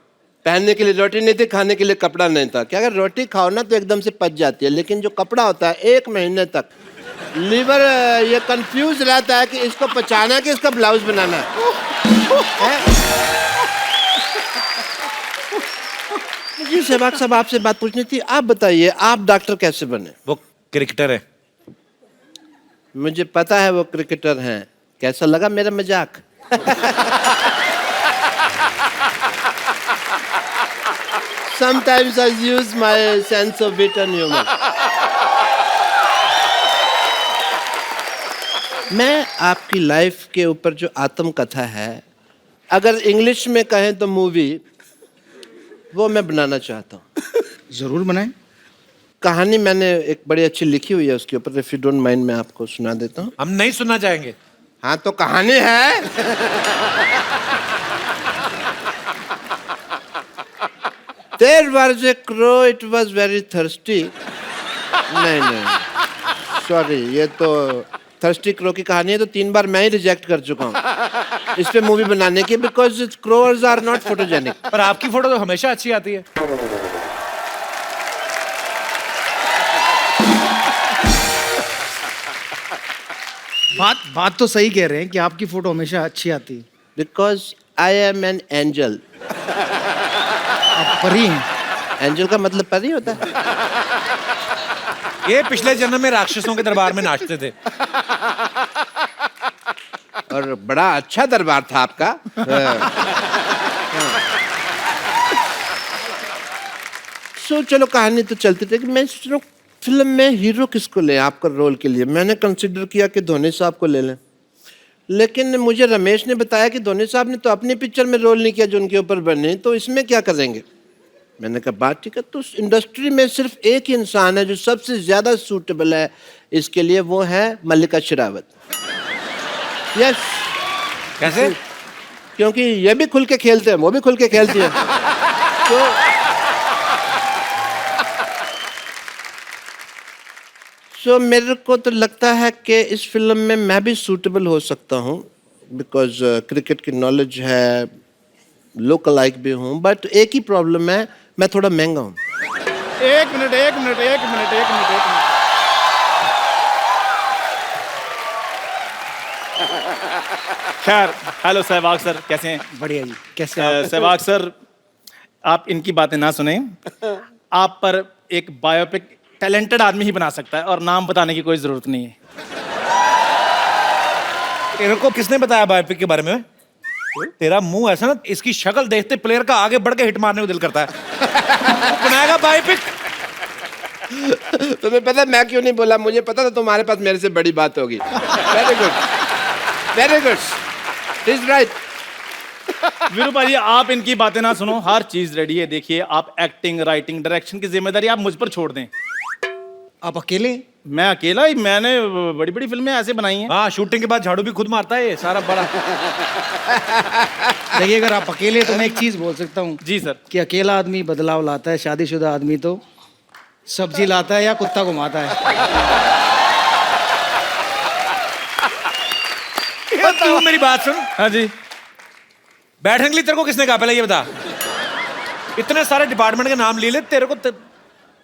पहनने के लिए रोटी नहीं थी, खाने के लिए कपड़ा नहीं था। क्या, अगर रोटी खाओ ना तो एकदम से पच जाती है, लेकिन जो कपड़ा होता है 1 महीने तक लीवर ये कंफ्यूज रहता है कि इसको पचाना है कि इसका ब्लाउज बनाना है। जी सहवाग साहब, आपसे बात पूछनी थी। आप बताइए, आप डॉक्टर कैसे बने? वो क्रिकेटर है। मुझे पता है वो क्रिकेटर हैं। कैसा लगा मेरा मजाक? Sometimes I use my sense of wit and humor. मैं आपकी लाइफ के ऊपर जो आत्मकथा है, अगर इंग्लिश में कहें तो मूवी, वो मैं बनाना चाहता हूँ। जरूर बनाएं। कहानी मैंने एक बड़ी अच्छी लिखी हुई है उसके ऊपर, इफ यू डोंट माइंड मैं आपको सुना देता हूँ। हम नहीं सुनना चाहेंगे। हाँ तो कहानी है। There was a crow, it was very thirsty. नहीं, सॉरी, ये तो थर्स्टी क्रो की कहानी है, तो 3 बार मैं ही रिजेक्ट कर चुका हूँ इस पे मूवी बनाने की, because crows are not photogenic. पर आपकी फोटो तो हमेशा अच्छी आती है। बात तो सही कह रहे हैं कि आपकी फोटो हमेशा अच्छी आती है। Because I am an angel. आप परी हैं। एंजल का मतलब परी होता है। ये पिछले जन्म में राक्षसों के दरबार में नाचते थे। और बड़ा अच्छा दरबार था आपका। सो चलो कहानी तो चलती थी कि मैं फिल्म में हीरो किसको लें आपका रोल के लिए। मैंने कंसिडर किया कि धोनी साहब को ले लें, लेकिन मुझे रमेश ने बताया कि धोनी साहब ने तो अपनी पिक्चर में रोल नहीं किया जो उनके ऊपर बने, तो इसमें क्या करेंगे। मैंने कहा बात ठीक है, तो उस इंडस्ट्री में सिर्फ एक ही इंसान है जो सबसे ज्यादा सूटेबल है इसके लिए, वो है मल्लिका शेरावत। यस। कैसे? क्योंकि ये भी खुल के खेलते हैं, वो भी खुल के खेलती है। तो मेरे को तो लगता है कि इस फिल्म में मैं भी सूटेबल हो सकता हूँ, बिकॉज क्रिकेट की नॉलेज है, लोकल लाइक भी हूँ, बट एक ही प्रॉब्लम है, मैं थोड़ा महंगा हूँ। एक मिनट। खैर, हेलो सहवाग सर, कैसे हैं? बढ़िया जी, कैसे आप? सहवाग सर, आप इनकी बातें ना सुने। आप पर एक बायोपिक टैलेंटेड आदमी ही बना सकता है और नाम बताने की कोई जरूरत नहीं है। तेरे को किसने बताया बायोपिक के बारे में? तेरा मुंह ऐसा ना, इसकी शक्ल देखते प्लेयर का आगे बढ़ के हिट मारने को दिल करता है। बनाएगा बायोपिक? तुम्हें पता है मैं क्यों नहीं बोला? मुझे पता था तुम्हारे पास मेरे से बड़ी बात होगी। Very good, very good, is right. Veeru भाई, आप इनकी बातें ना सुनो, हर चीज रेडी है। देखिए, आप एक्टिंग, राइटिंग, डायरेक्शन की जिम्मेदारी आप मुझ पर छोड़ दें। आप अकेले? मैं अकेला ही, मैंने बड़ी बड़ी फिल्में ऐसे बनाई हैं। हाँ, शूटिंग के बाद झाड़ू भी खुद मारता है ये सारा बड़ा। देखिए, अगर आप अकेले तो मैं एक चीज बोल सकता हूँ जी सर। कि अकेला आदमी बदलाव लाता है, शादीशुदा आदमी तो सब्जी लाता है या कुत्ता घुमाता है। तू मेरी बात सुन। हाँ जी। बैठने के लिए तेरे को किसने कहा, पहले ये बता। इतने सारे डिपार्टमेंट के नाम ले ले, तेरे को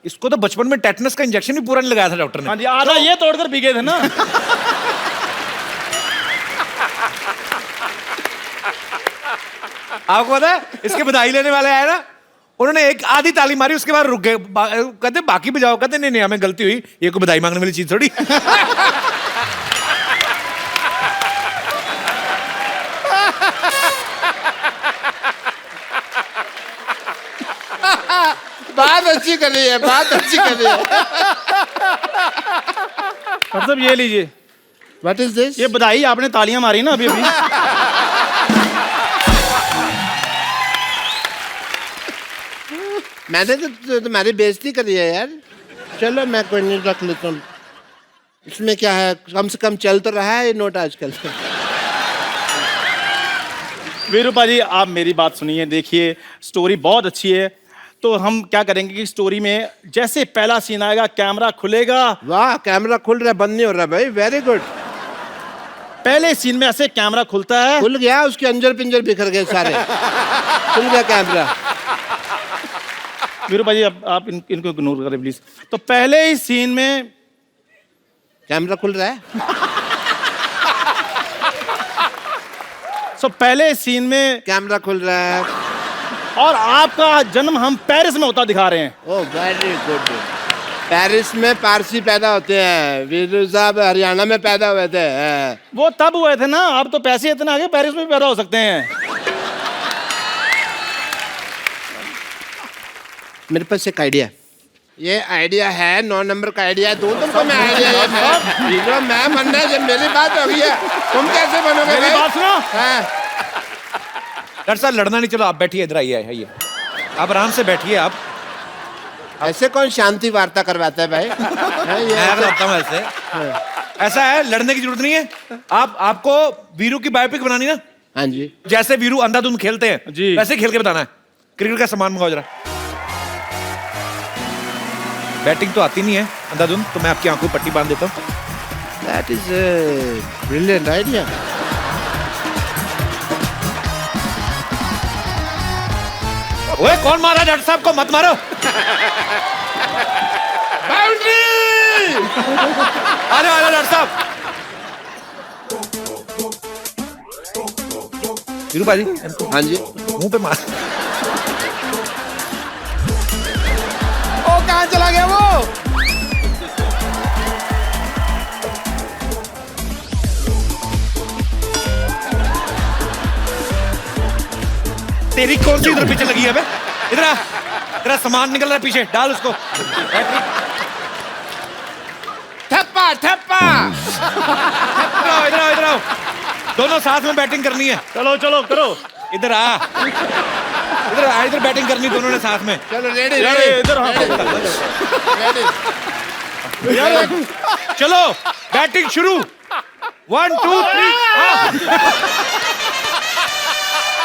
इसको तो बचपन में टेटनस का इंजेक्शन भी पूरा नहीं लगाया था डॉक्टर ने। हाँ जी, आधा ये तोड़कर पी गए थे ना। आपको पता है, इसके बधाई लेने वाले आए ना, उन्होंने एक आधी ताली मारी, उसके बाद रुक गए। कहते बाकी बजाओ, कहते नहीं नहीं हमें गलती हुई, ये कोई बधाई मांगने वाली चीज थोड़ी। बात अच्छी कर रही है, बात अच्छी कर रही है। मतलब ये लीजिए। What is this? ये बधाई, आपने तालियां मारी ना अभी अभी। मैंने तो तुम्हारी बेइज्जती करी है यार। चलो मैं कोई नहीं, रख लेता हूँ। इसमें क्या है, कम से कम चल तो रहा है ये नोट आजकल। वीरू भाजी, आप मेरी बात सुनिए। देखिए, स्टोरी बहुत अच्छी है, तो हम क्या करेंगे कि स्टोरी में जैसे पहला सीन आएगा, कैमरा खुलेगा। वाह, कैमरा खुल रहा है, बंद नहीं हो रहा भाई। Very good. पहले सीन में ऐसे कैमरा खुलता है, खुल गया, उसके अंजर पिंजर बिखर गए सारे। खुल गया कैमरा। वीरू भाजी, अब आप इनको इग्नोर करें प्लीज। तो पहले ही सीन में कैमरा खुल रहा है। सो पहले सीन में कैमरा खुल रहा है और आपका जन्म हम पेरिस में होता दिखा रहे हैं। Oh very good. पेरिस में पारसी पैदा होते हैं, वीरू साहब हरियाणा में पैदा हुए थे। वो तब हुए थे ना, आप तो पैसे इतने आगे, पेरिस में भी पैदा हो सकते हैं। मेरे पास एक आइडिया। ये आइडिया है 9 नंबर का आइडिया। दूं तुमको मैं आइडिया। मैं बनना है, जब मेरी बात हो गई है, तुम कैसे बनोगे? मेरी बात सुनो। हाँ। डॉक्टर साहब लड़ना नहीं, चलो आप बैठिए, इधर आइए, आइए आप आराम से बैठिए। आप ऐसे कौन शांति वार्ता करवाता है भाई? मैं करता हूं ऐसे। ऐसा है, लड़ने की जरूरत नहीं है। आपको वीरू की बायोपिक बनानी ना? हाँ जी। जैसे वीरू अंधाधुंध खेलते हैं जी, वैसे खेल के बताना है। क्रिकेट का सामान मंगाओ जरा। बैटिंग तो आती नहीं है अंधाधुंध, तो मैं आपकी आंखों में पट्टी बांध देता हूँ। That is a brilliant idea. ओए, कौन मारा डॉक्टर साहब को? मत मारो। बाउंड्री! आ जाओ डॉक्टर साहब। वीरू भाजी, हाँ जी। मुंह पे मार। ओ कहाँ चला गया वो? तेरी कौन सी इधर पीछे लगी है बे? इधर आ, तेरा सामान निकल रहा है पीछे, डाल उसको। ठप्पा ठप्पा। इधर आओ, इधर आओ। दोनों साथ में बैटिंग करनी है। चलो चलो करो। इधर आ, इधर आ, इधर बैटिंग करनी दोनों ने साथ में। चलो रेडी यार रेडी इधर यार चलो बैटिंग शुरू। 1 2 3।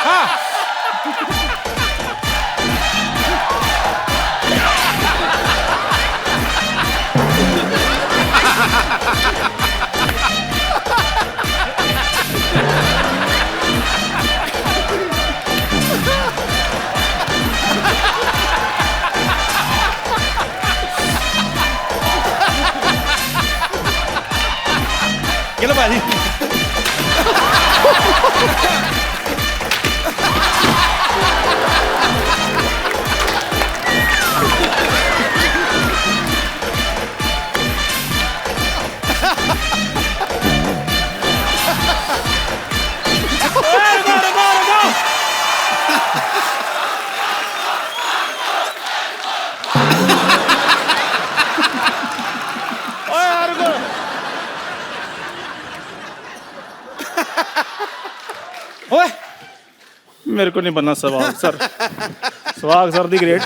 हाँ ये लो बाजी। ओए मेरे को नहीं बनना Sehwag sir. Sehwag sir the great.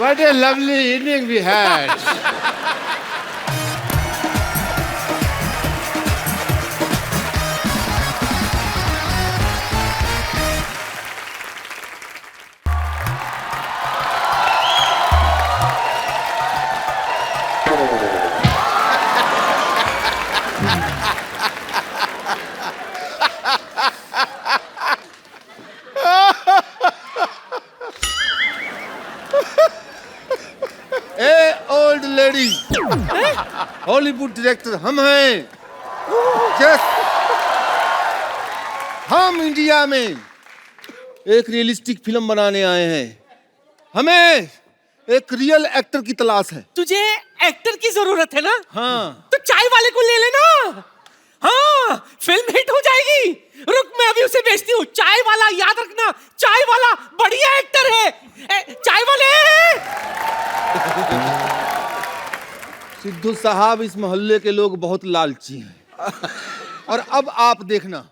What a lovely evening we had. Old lady Hollywood director हम हैं। यस, हम इंडिया में एक रियलिस्टिक फिल्म बनाने आए हैं। हमें एक रियल एक्टर की तलाश है। तुझे एक्टर की जरूरत है ना? हाँ, तो चाय वाले को ले लेना। हाँ, फिल्म हिट हो जाएगी। रुक, मैं अभी उसे भेजती हूँ। चाय वाला, याद रखना, चाय वाला बढ़िया एक्टर है। चाय वाले। सिद्धू साहब, इस मोहल्ले के लोग बहुत लालची हैं। और अब आप देखना,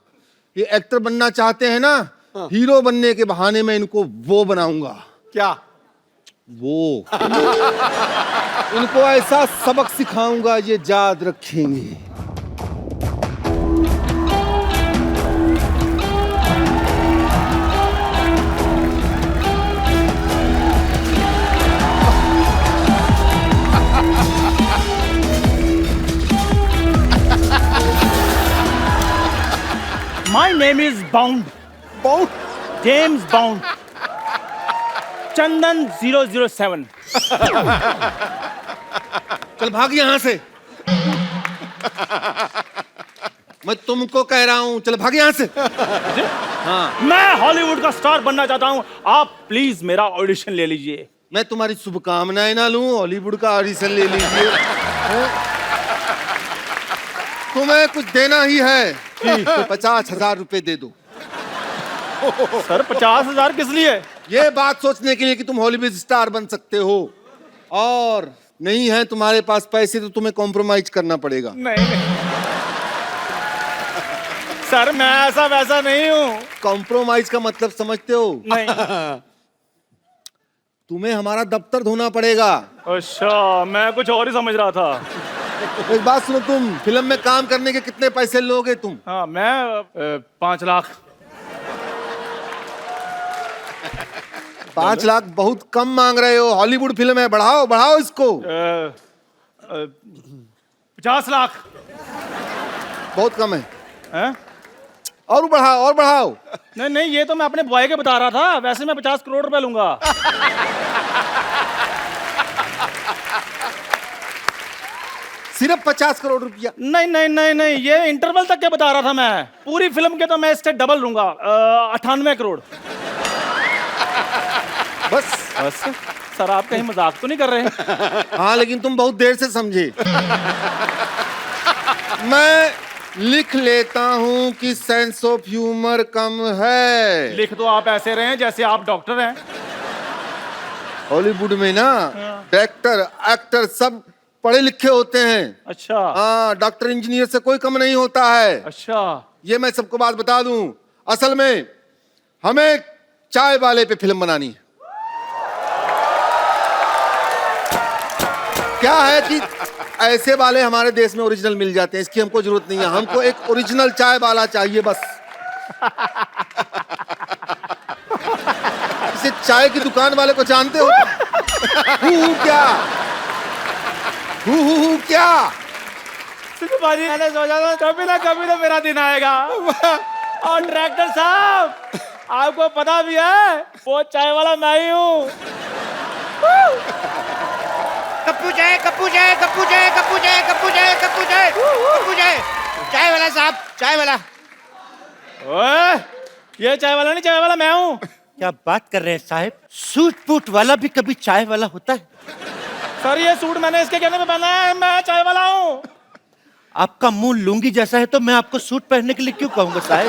ये एक्टर बनना चाहते हैं ना, हीरो बनने के बहाने में इनको वो बनाऊंगा। क्या? वो इनको ऐसा सबक सिखाऊंगा ये याद रखेंगे। My name is Bound. Bound? James Bound. चंदन 007. चल भाग यहां से। मैं तुमको कह रहा हूं, चल भाग यहां से। हाँ, मैं हॉलीवुड का स्टार बनना चाहता हूँ। आप प्लीज मेरा ऑडिशन ले लीजिए। मैं तुम्हारी शुभकामनाएं ना लूं, हॉलीवुड का ऑडिशन ले लीजिए। तुम्हें कुछ देना ही है तो 50,000 रुपए दे दो। सर 50,000 किस लिए? ये बात सोचने के लिए कि तुम हॉलीवुड स्टार बन सकते हो, और नहीं है तुम्हारे पास पैसे तो तुम्हें कॉम्प्रोमाइज करना पड़ेगा। नहीं सर, मैं ऐसा वैसा नहीं हूँ। कॉम्प्रोमाइज का मतलब समझते हो? नहीं। तुम्हें हमारा दफ्तर धोना पड़ेगा। अच्छा, मैं कुछ और ही समझ रहा था। एक बात सुनो, तुम फिल्म में काम करने के कितने पैसे लोगे तुम? हाँ, मैं 5 लाख। 5 लाख बहुत कम मांग रहे हो, हॉलीवुड फिल्म है, बढ़ाओ बढ़ाओ इसको। 50 लाख। बहुत कम है। हैं? और बढ़ाओ और बढ़ाओ। नहीं नहीं, ये तो मैं अपने बॉय के बता रहा था। वैसे मैं 50 करोड़ रुपए लूंगा। सिर्फ 50 करोड़ रुपया? नहीं नहीं नहीं नहीं, ये इंटरवल तक के बता रहा था मैं। पूरी फिल्म के तो मैं इससे डबल लूंगा। 98 करोड़। बस बस सर, आप कहीं मजाक तो नहीं कर रहे? हाँ, लेकिन तुम बहुत देर से समझे। मैं लिख लेता हूँ कि सेंस ऑफ ह्यूमर कम है। लिख तो आप ऐसे रहे हैं जैसे आप डॉक्टर हैं। हॉलीवुड में ना डायरेक्टर एक्टर सब पढ़े लिखे होते हैं। अच्छा। हाँ, डॉक्टर इंजीनियर से कोई कम नहीं होता है। अच्छा, ये मैं सबको बात बता दूं। असल में हमें चाय वाले पे फिल्म बनानी है। क्या है कि ऐसे वाले हमारे देश में ओरिजिनल मिल जाते हैं, इसकी हमको जरूरत नहीं है। हमको एक ओरिजिनल चाय वाला चाहिए बस। इसे चाय की दुकान वाले को जानते हो? क्या क्या? बाजी, मैंने सोचा था कभी ना मेरा दिन आएगा। और डायरेक्टर साहब, आपको पता भी है वो चाय वाला मैं ही हूँ। गप्पू जय गप्पू जय गप्पू जय गप्पू जय गप्पू जय गप्पू जय गप्पू जय। चाय वाला साहब, चाय वाला। ओए, ये चाय वाला नहीं, चाय वाला मैं हूँ। क्या बात कर रहे हैं साहब? सूट बूट वाला भी कभी चाय वाला होता है? सर ये सूट मैंने इसके कहने पे पहना है, मैं चाय वाला हूँ। आपका मुंह लुंगी जैसा है तो मैं आपको सूट पहनने के लिए क्यों कहूंगा साहब?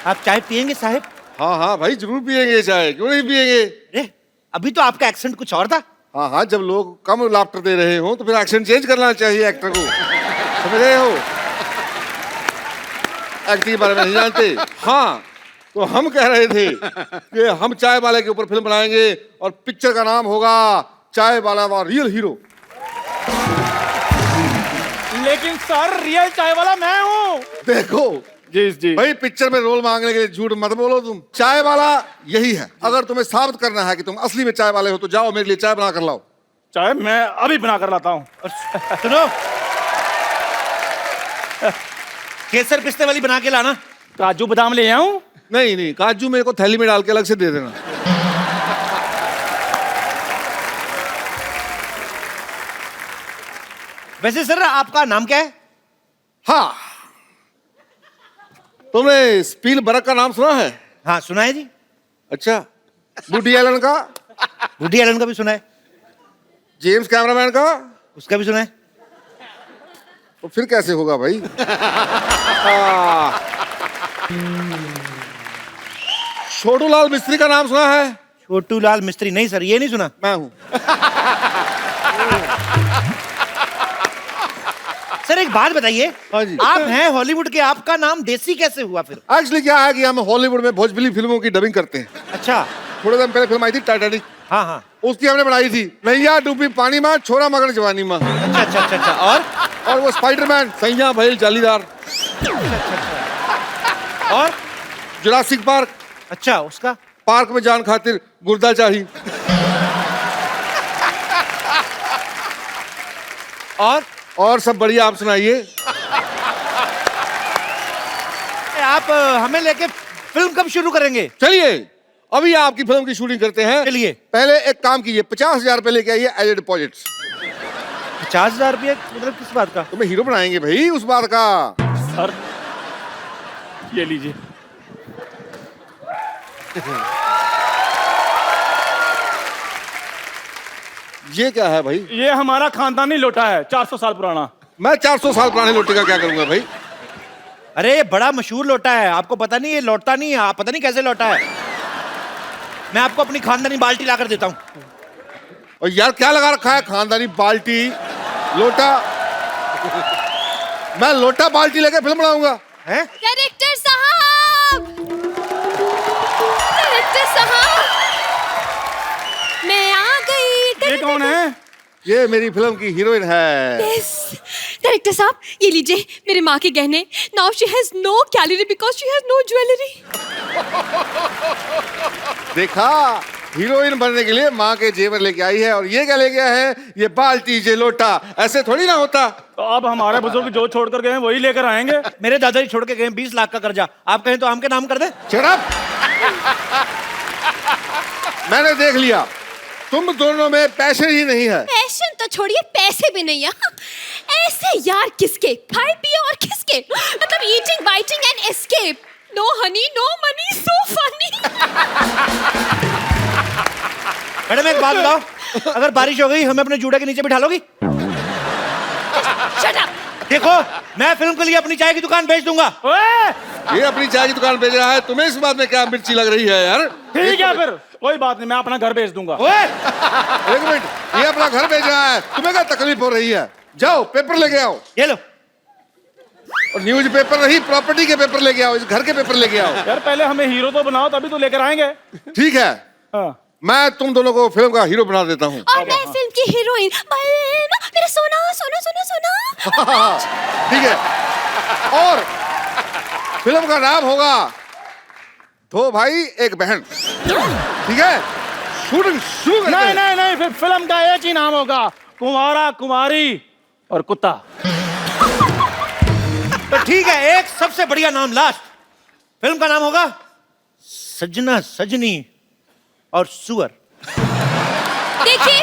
आप चाय पियेंगे साहब? हाँ हाँ भाई, जरूर पियेंगे चाय, क्यों नहीं पियेंगे? अरे अभी तो आपका एक्सेंट कुछ और था। हाँ हाँ, जब लोग कम लाफ्टर दे रहे हो तो फिर एक्शन चेंज करना चाहिए एक्टर को, समझ रहे हो? एक्टिंग के बारे में नहीं जानते? हाँ, तो हम कह रहे थे कि हम चाय वाले के ऊपर फिल्म बनाएंगे और पिक्चर का नाम होगा चाय वाला वा रियल हीरो। लेकिन सर रियल चाय वाला मैं हूँ। देखो जी जी भाई, पिक्चर में रोल मांगने के लिए झूठ मत बोलो तुम। चाय वाला यही है। अगर तुम्हें साबित करना है कि तुम असली में चाय वाले हो तो जाओ मेरे लिए चाय बना कर लाओ। चाय मैं अभी बना कर लाता हूँ। सुनो, केसर पिस्ते वाली बना के लाना। काजू बादाम ले आऊं? नहीं नहीं, काजू मेरे को थैली में डाल के अलग से दे देना। वैसे सर आपका नाम क्या है? हाँ, तुमने स्पीलबर्ग का नाम सुना है? हाँ सुना है जी। अच्छा, वुडी एलन का? वुडी एलन का भी सुना है। जेम्स कैमरामैन का? उसका भी सुना है। तो फिर कैसे होगा भाई? छोटू लाल मिस्त्री का नाम सुना है? छोटू लाल मिस्त्री? नहीं सर, ये नहीं सुना। मैं हूं। सर एक बात बताइए, हाँ जी। आप हैं हॉलीवुड के, आपका नाम देसी कैसे हुआ फिर? एक्चुअली क्या है कि हम हॉलीवुड में भोजपुरी फिल्मों की डबिंग करते हैं। अच्छा। थोड़े दिन पहले फिल्म आई थी टाइटैनिक। हाँ हाँ। उसकी हमने बनाई थी नैया डूबी पानी माँ छोरा मगर जवानी माँ। अच्छा अच्छा अच्छा अच्छा। और वो स्पाइडरमैन सैया भैल जालीदार। और जुरासिक पार्क। अच्छा, उसका पार्क में जान खातिर गुर्दा चाहिए। और सब बढ़िया, आप सुनाइए। आप हमें लेके फिल्म कब शुरू करेंगे? चलिए अभी आपकी फिल्म की शूटिंग करते हैं। चलिए। पहले एक काम कीजिए, 50,000 रुपए लेके आइए एज ए डिपॉजिट। 50,000 रुपये मतलब किस बात का? तुम्हें हीरो बनाएंगे भाई, उस बात का। सर ये लीजिए। ये क्या है भाई? ये हमारा खानदानी लोटा है, 400 साल पुराना। मैं 400 साल पुराने लोटे का क्या करूंगा भाई? अरे ये बड़ा मशहूर लोटा है, आपको पता नहीं? ये लौटता नहीं है, आप पता नहीं कैसे लौटा है। मैं आपको अपनी खानदानी बाल्टी लाकर देता हूँ। और यार क्या लगा रखा है? खानदानी बाल्टी लोटा? मैं लोटा बाल्टी लेके फिल्म बनाऊंगा? हैं? डायरेक्टर साहब, डायरेक्टर साहब, मैं आ गई। ये कौन है? ये मेरी फिल्म की हीरोइन है। Yes. डायरेक्टर साहब ये लीजिए मेरे माँ के गहने। Now she has no calorie because she has no jewelry. देखा, हीरोइन बनने के लिए माँ के जेवर लेके आई है, और ये क्या लेके आया है? ये बाल्टी, ये लोटा। ऐसे थोड़ी ना होता। तो अब हमारे बुजुर्ग जो छोड़कर गए हैं वही लेकर आएंगे। मेरे दादाजी छोड़ के गए 20 लाख का कर्जा, आप कहें तो आम के नाम कर दे। Shut up! मैंने देख लिया, तुम दोनों में पैसे ही नहीं है। पैशन तो छोड़िए, पैसे भी नहीं है। ऐसे यार किसके? खाए पिए और किसके? मतलब eating biting and escape. No honey no money, so funny. Madam एक बात बताओ, अगर बारिश हो गई हमें अपने जूड़ा के नीचे बिठा लोगी? Shut up. देखो मैं फिल्म के लिए अपनी चाय की दुकान बेच दूंगा। ये अपनी चाय की दुकान बेच रहा है, तुम्हें इस बात में क्या मिर्ची लग रही है यार? ठीक है फिर कोई बात नहीं, मैं अपना घर बेच दूंगा। एक मिनट, ये अपना घर बेच रहा है, तुम्हें क्या तकलीफ हो रही है? जाओ पेपर लेके आओ। ये लो। और न्यूज पेपर नहीं, प्रॉपर्टी के पेपर लेके आओ, इस घर के पेपर लेके आओ। यार पहले हमें हीरो तो बनाओ, तभी तो लेकर आएंगे। ठीक है, हाँ। मैं तुम दोनों को फिल्म का हीरो बना देता हूँ। और मैं फिल्म की हीरोइन। मेरा सोना सोना सोना सोना। ठीक है, और फिल्म का नाम होगा दो भाई एक बहन। ठीक है, शूटिंग शुरू करते नहीं हैं। नहीं नहीं, फिर फिल्म का एक ही नाम होगा, कुंवारा कुमारी और कुत्ता। तो ठीक है, एक सबसे बढ़िया नाम लास्ट। फिल्म का नाम होगा सजना सजनी और सुअर। देखिए ओके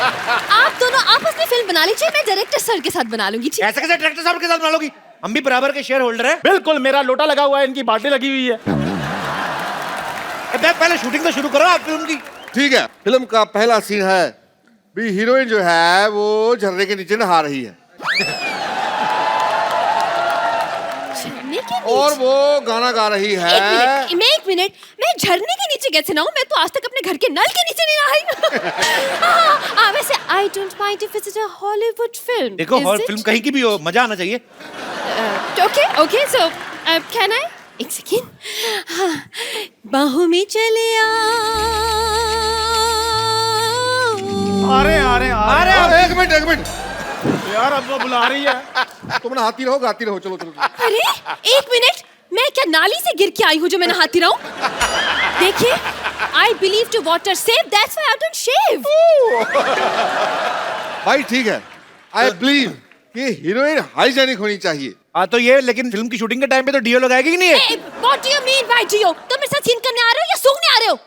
आप दोनों आपस में फिल्म बना लीजिए, मैं डायरेक्टर सर के साथ बना लूंगी, ठीक? ऐसे कैसे डायरेक्टर साहब के साथ बना लोगी? हम भी बराबर के शेयर होल्डर हैं। बिल्कुल, मेरा लोटा लगा हुआ है, इनकी बाल्टी लगी हुई है। पहले शूटिंग तो शुरू करो आप फिल्म की। ठीक है, फिल्म का पहला सीन है भी हीरोइन जो है वो झरने के नीचे नहा रही है झरने के नीचे? और वो गाना गा रही है। एक मिनट, मैं झरने के नीचे कैसे नहाऊं? मैं तो आज तक अपने घर के नल के नीचे नहीं नहाई। वैसे I don't mind if it's a Hollywood film. देखो फिल्म कहीं की भी हो, मजा आना चाहिए। Okay so can I? एक सेकेंड। हाँ, बाहों में चले अरे अरे अरे एक मिनट यार, अब वो बुला रही है। तुम नहाती रहो गाती रहो, चलो चलो। अरे एक मिनट, मैं क्या नाली से गिर के आई हूँ जो मैं नहाती रहूं? देखिए, I believe to water save, that's why I don't shave. भाई ठीक है, आई बिलीव कि हीरोइन हाइजेनिक होनी चाहिए। हाँ तो ये, लेकिन फिल्म की शूटिंग के टाइम पे तो डीओ लगाएगी कि नहीं है? What do you mean by DO? तुम मेरे साथ सीन करने आ रहे हो या सूंघने आ रहे हो?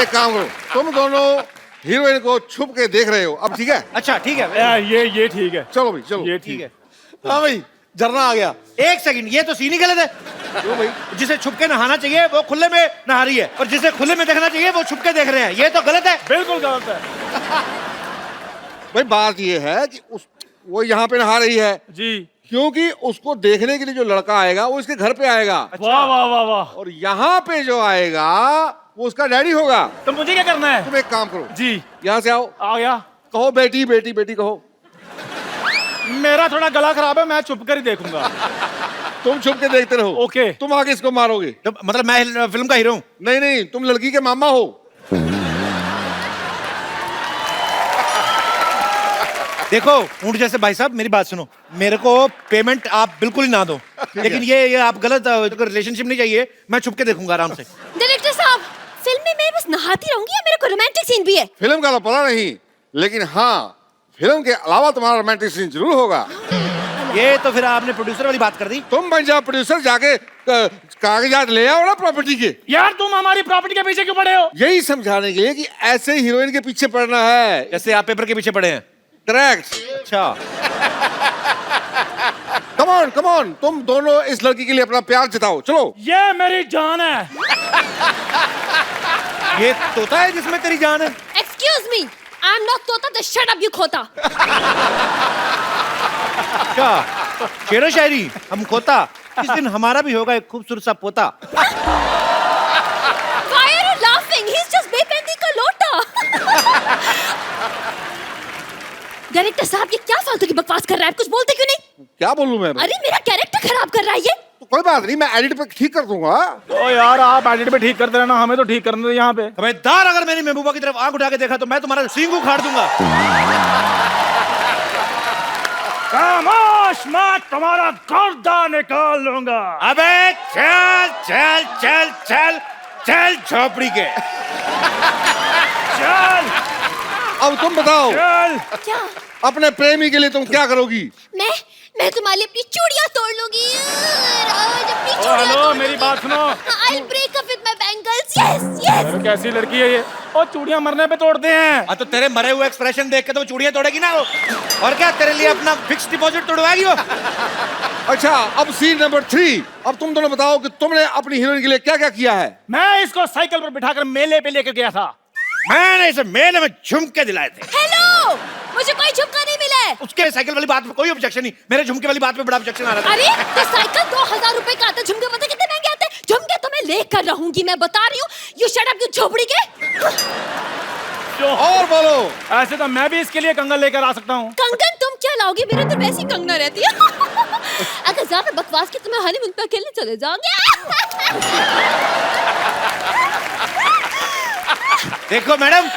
एक काम करो, तुम दोनों हीरोइन को छुप के देख रहे हो अब, ठीक है? अच्छा ठीक है, ये ठीक है। चलो भाई चलो। ये ठीक है। हाँ भाई, झरना आ गया। एक सेकंड, ये तो सीन ही गलत है। क्यों भाई? जिसे छुप के नहाना चाहिए वो खुले में नहा रही है, और जिसे खुले में देखना चाहिए वो छुप के देख रहे हैं। ये तो गलत है। बिल्कुल गलत है भाई बात ये है कि वो यहाँ पे नहा रही है जी। क्योंकि उसको देखने के लिए जो लड़का आएगा वो इसके घर पे आएगा। वाह वाह वाह वाह। और यहाँ पे जो आएगा वो उसका डैडी होगा। तो मुझे क्या करना है? तुम एक काम करो जी। यहाँ से आओ, आ गया। कहो बेटी बेटी बेटी कहो। मेरा थोड़ा गला खराब है, मैं छुप कर ही देखूंगा। तुम छुप के देखते रहो। ओके। तुम आगे इसको मारोगे। तो मतलब मैं फिल्म का हीरो हूँ? नहीं नहीं, तुम लड़की के मामा हो। देखो ऊँट जैसे भाई साहब, मेरी बात सुनो, मेरे को पेमेंट आप बिल्कुल ही ना दो, लेकिन ये आप गलत रिलेशनशिप नहीं चाहिए। मैं छुप के देखूंगा आराम से। डायरेक्टर साहब, फिल्म में मैं बस नहाती रहूंगी या मेरे को रोमांटिक सीन भी है? फिल्म का तो पता नहीं, लेकिन हाँ फिल्म के अलावा तुम्हारा रोमांटिक सीन जरूर होगा। ये तो फिर आपने प्रोड्यूसर वाली बात कर दी। तुम बन जाओ प्रोड्यूसर, जाके कागजात ले आओ ना प्रॉपर्टी के। यार तुम हमारी प्रॉपर्टी के पीछे क्यों पड़े हो? यही समझाने के लिए कि ऐसे हीरोइन के पीछे पड़ना है, जैसे आप पेपर के पीछे पड़े हैं। करेक्ट। अच्छा कम ऑन, तुम दोनों इस लड़की के लिए अपना प्यार जताओ, चलो। ये मेरी जान है। ये तोता है जिसमें तेरी जान है? Excuse me, I am not तोता, तो शट अप यू खोता। क्या शेरो शायरी हम खोता? इस दिन हमारा भी होगा एक खूबसूरत सा पोता। Why are you laughing? He's just बेपेंदी का लोटा। डायरेक्टर साहब, ये क्या फालतू की बकवास कर रहा है? कुछ बोलते क्यों नहीं? क्या बोलूं मैं? अरे मेरा कैरेक्टर खराब कर रहा है ये। तो कोई बात नहीं, मैं एडिट पे ठीक कर दूंगा। तो यार आप एडिट पे ठीक करते रहना, हमें तो ठीक करने दो यहाँ पे। खबरदार अगर मेरी महबूबा की तरफ आंख उठा के देखा तो मैं तुम्हारा सींग उखाड़ दूंगा। खामोश, मैं तुम्हारा गर्दा निकाल लूंगा। अबे चल चल चल चल चल झोपड़ी के। चल अब तुम बताओ, चल। क्या? अपने प्रेमी के लिए तुम क्या करोगी? मैं तुम्हारे लिए अपनी चूड़ियां तोड़ लूंगी। आज अपनी ओ, चूड़ियां हेलो, तोड़ मेरी लूंगी। बात सुनो। I'll break up with my bangles. Yes, yes. अरे कैसी लड़की है ये? और चूड़ियां मरने पे तोड़ते हैं। तो तेरे मरे हुए एक्सप्रेशन देख के तो चूड़ियां तोड़ेगी ना वो। और क्या तेरे लिए अपना फिक्स डिपॉजिट तोड़वाएगी वो? अच्छा, अब सीन नंबर 3। अब तुम दोनों बताओ कि तुमने अपनी हीरोइन के लिए क्या क्या किया है? मैं इसको साइकिल पर बिठाकर मेले पे लेकर गया था। मैंने इसे मेले में झुमके दिलाए थे। हेलो, मुझे कोई झुमका नहीं मिला है। उसके साइकिल वाली बात पे कोई ऑब्जेक्शन नहीं, मेरे झुमके वाली बात पे बड़ा ऑब्जेक्शन आ रहा था। अरे तो साइकिल 2000 रुपए का आता है, झुमके पता कितने महंगे आते हैं? झुमके तो मैं लेकर रहूंगी, मैं बता रही हूँ। यू शट अप, यू झोपड़ी के। और बोलो। ऐसे तो मैं भी इसके लिए कंगन लेकर आ सकता हूँ। कंगन तुम क्या लाओगे? मेरे तो वैसी कंगना रहती है। अगर ज्यादा बकवास की तो मैं हनीमून पे अकेले चले जाऊंगी। देखो मैडम,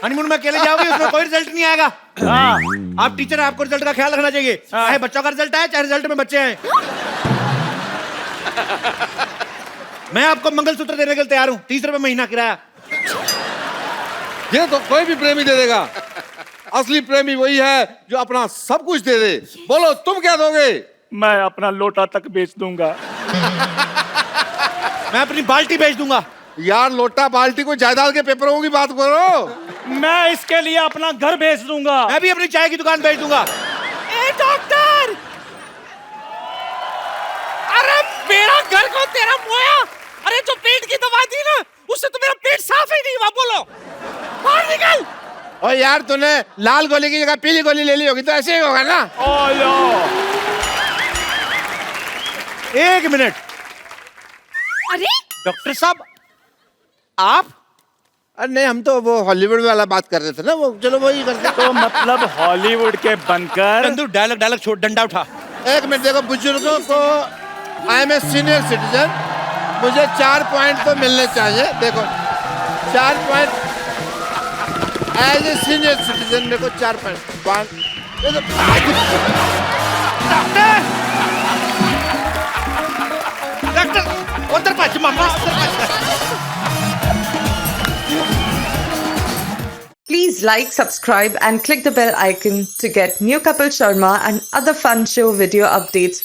हनीमून में अकेले जाओगे उसमें कोई रिजल्ट नहीं आएगा। हाँ। आप टीचर हैं, आपको रिजल्ट का ख्याल रखना चाहिए। चाहे बच्चों का रिजल्ट आए, चाहे रिजल्ट में बच्चे आए। मैं आपको मंगलसूत्र देने के लिए तैयार हूँ, 30 रुपए महीना किराया। ये तो कोई भी प्रेमी दे देगा। असली प्रेमी वही है जो अपना सब कुछ दे दे। बोलो तुम क्या दोगे? मैं अपना लोटा तक बेच दूंगा। मैं अपनी बाल्टी बेच दूंगा। यार लोटा बाल्टी को जायदाद के पेपरों की बात करो। मैं इसके लिए अपना घर बेच दूंगा। मैं भी अपनी चाय की दुकान बेच दूंगा। ए डॉक्टर, अरे मेरा घर को तेरा मोया, अरे जो पेट की दवा दी ना उससे तो मेरा पेट साफ ही नहीं हुआ। बोलो बाहर निकल। ओ यार तूने लाल गोली की जगह पीली गोली ले ली होगी तो ऐसे ही होगा ना। एक मिनट अरे डॉक्टर साहब, आप? अरे नहीं, हम तो वो हॉलीवुड वाला बात कर रहे थे ना, वो चलो वही करते। तो मतलब हॉलीवुड के बनकर चंदू डायलॉग छोड़, डंडा उठा। एक मिनट देखो, बुजुर्गों को I am a senior citizen, मुझे 4 पॉइंट तो मिलने चाहिए। देखो 4 point as a senior citizen, मेरे को 4 पॉइंट। डॉक्टर उधर पाच मामा। Please like, subscribe and click the bell icon to get new Kapil Sharma and other fun show video updates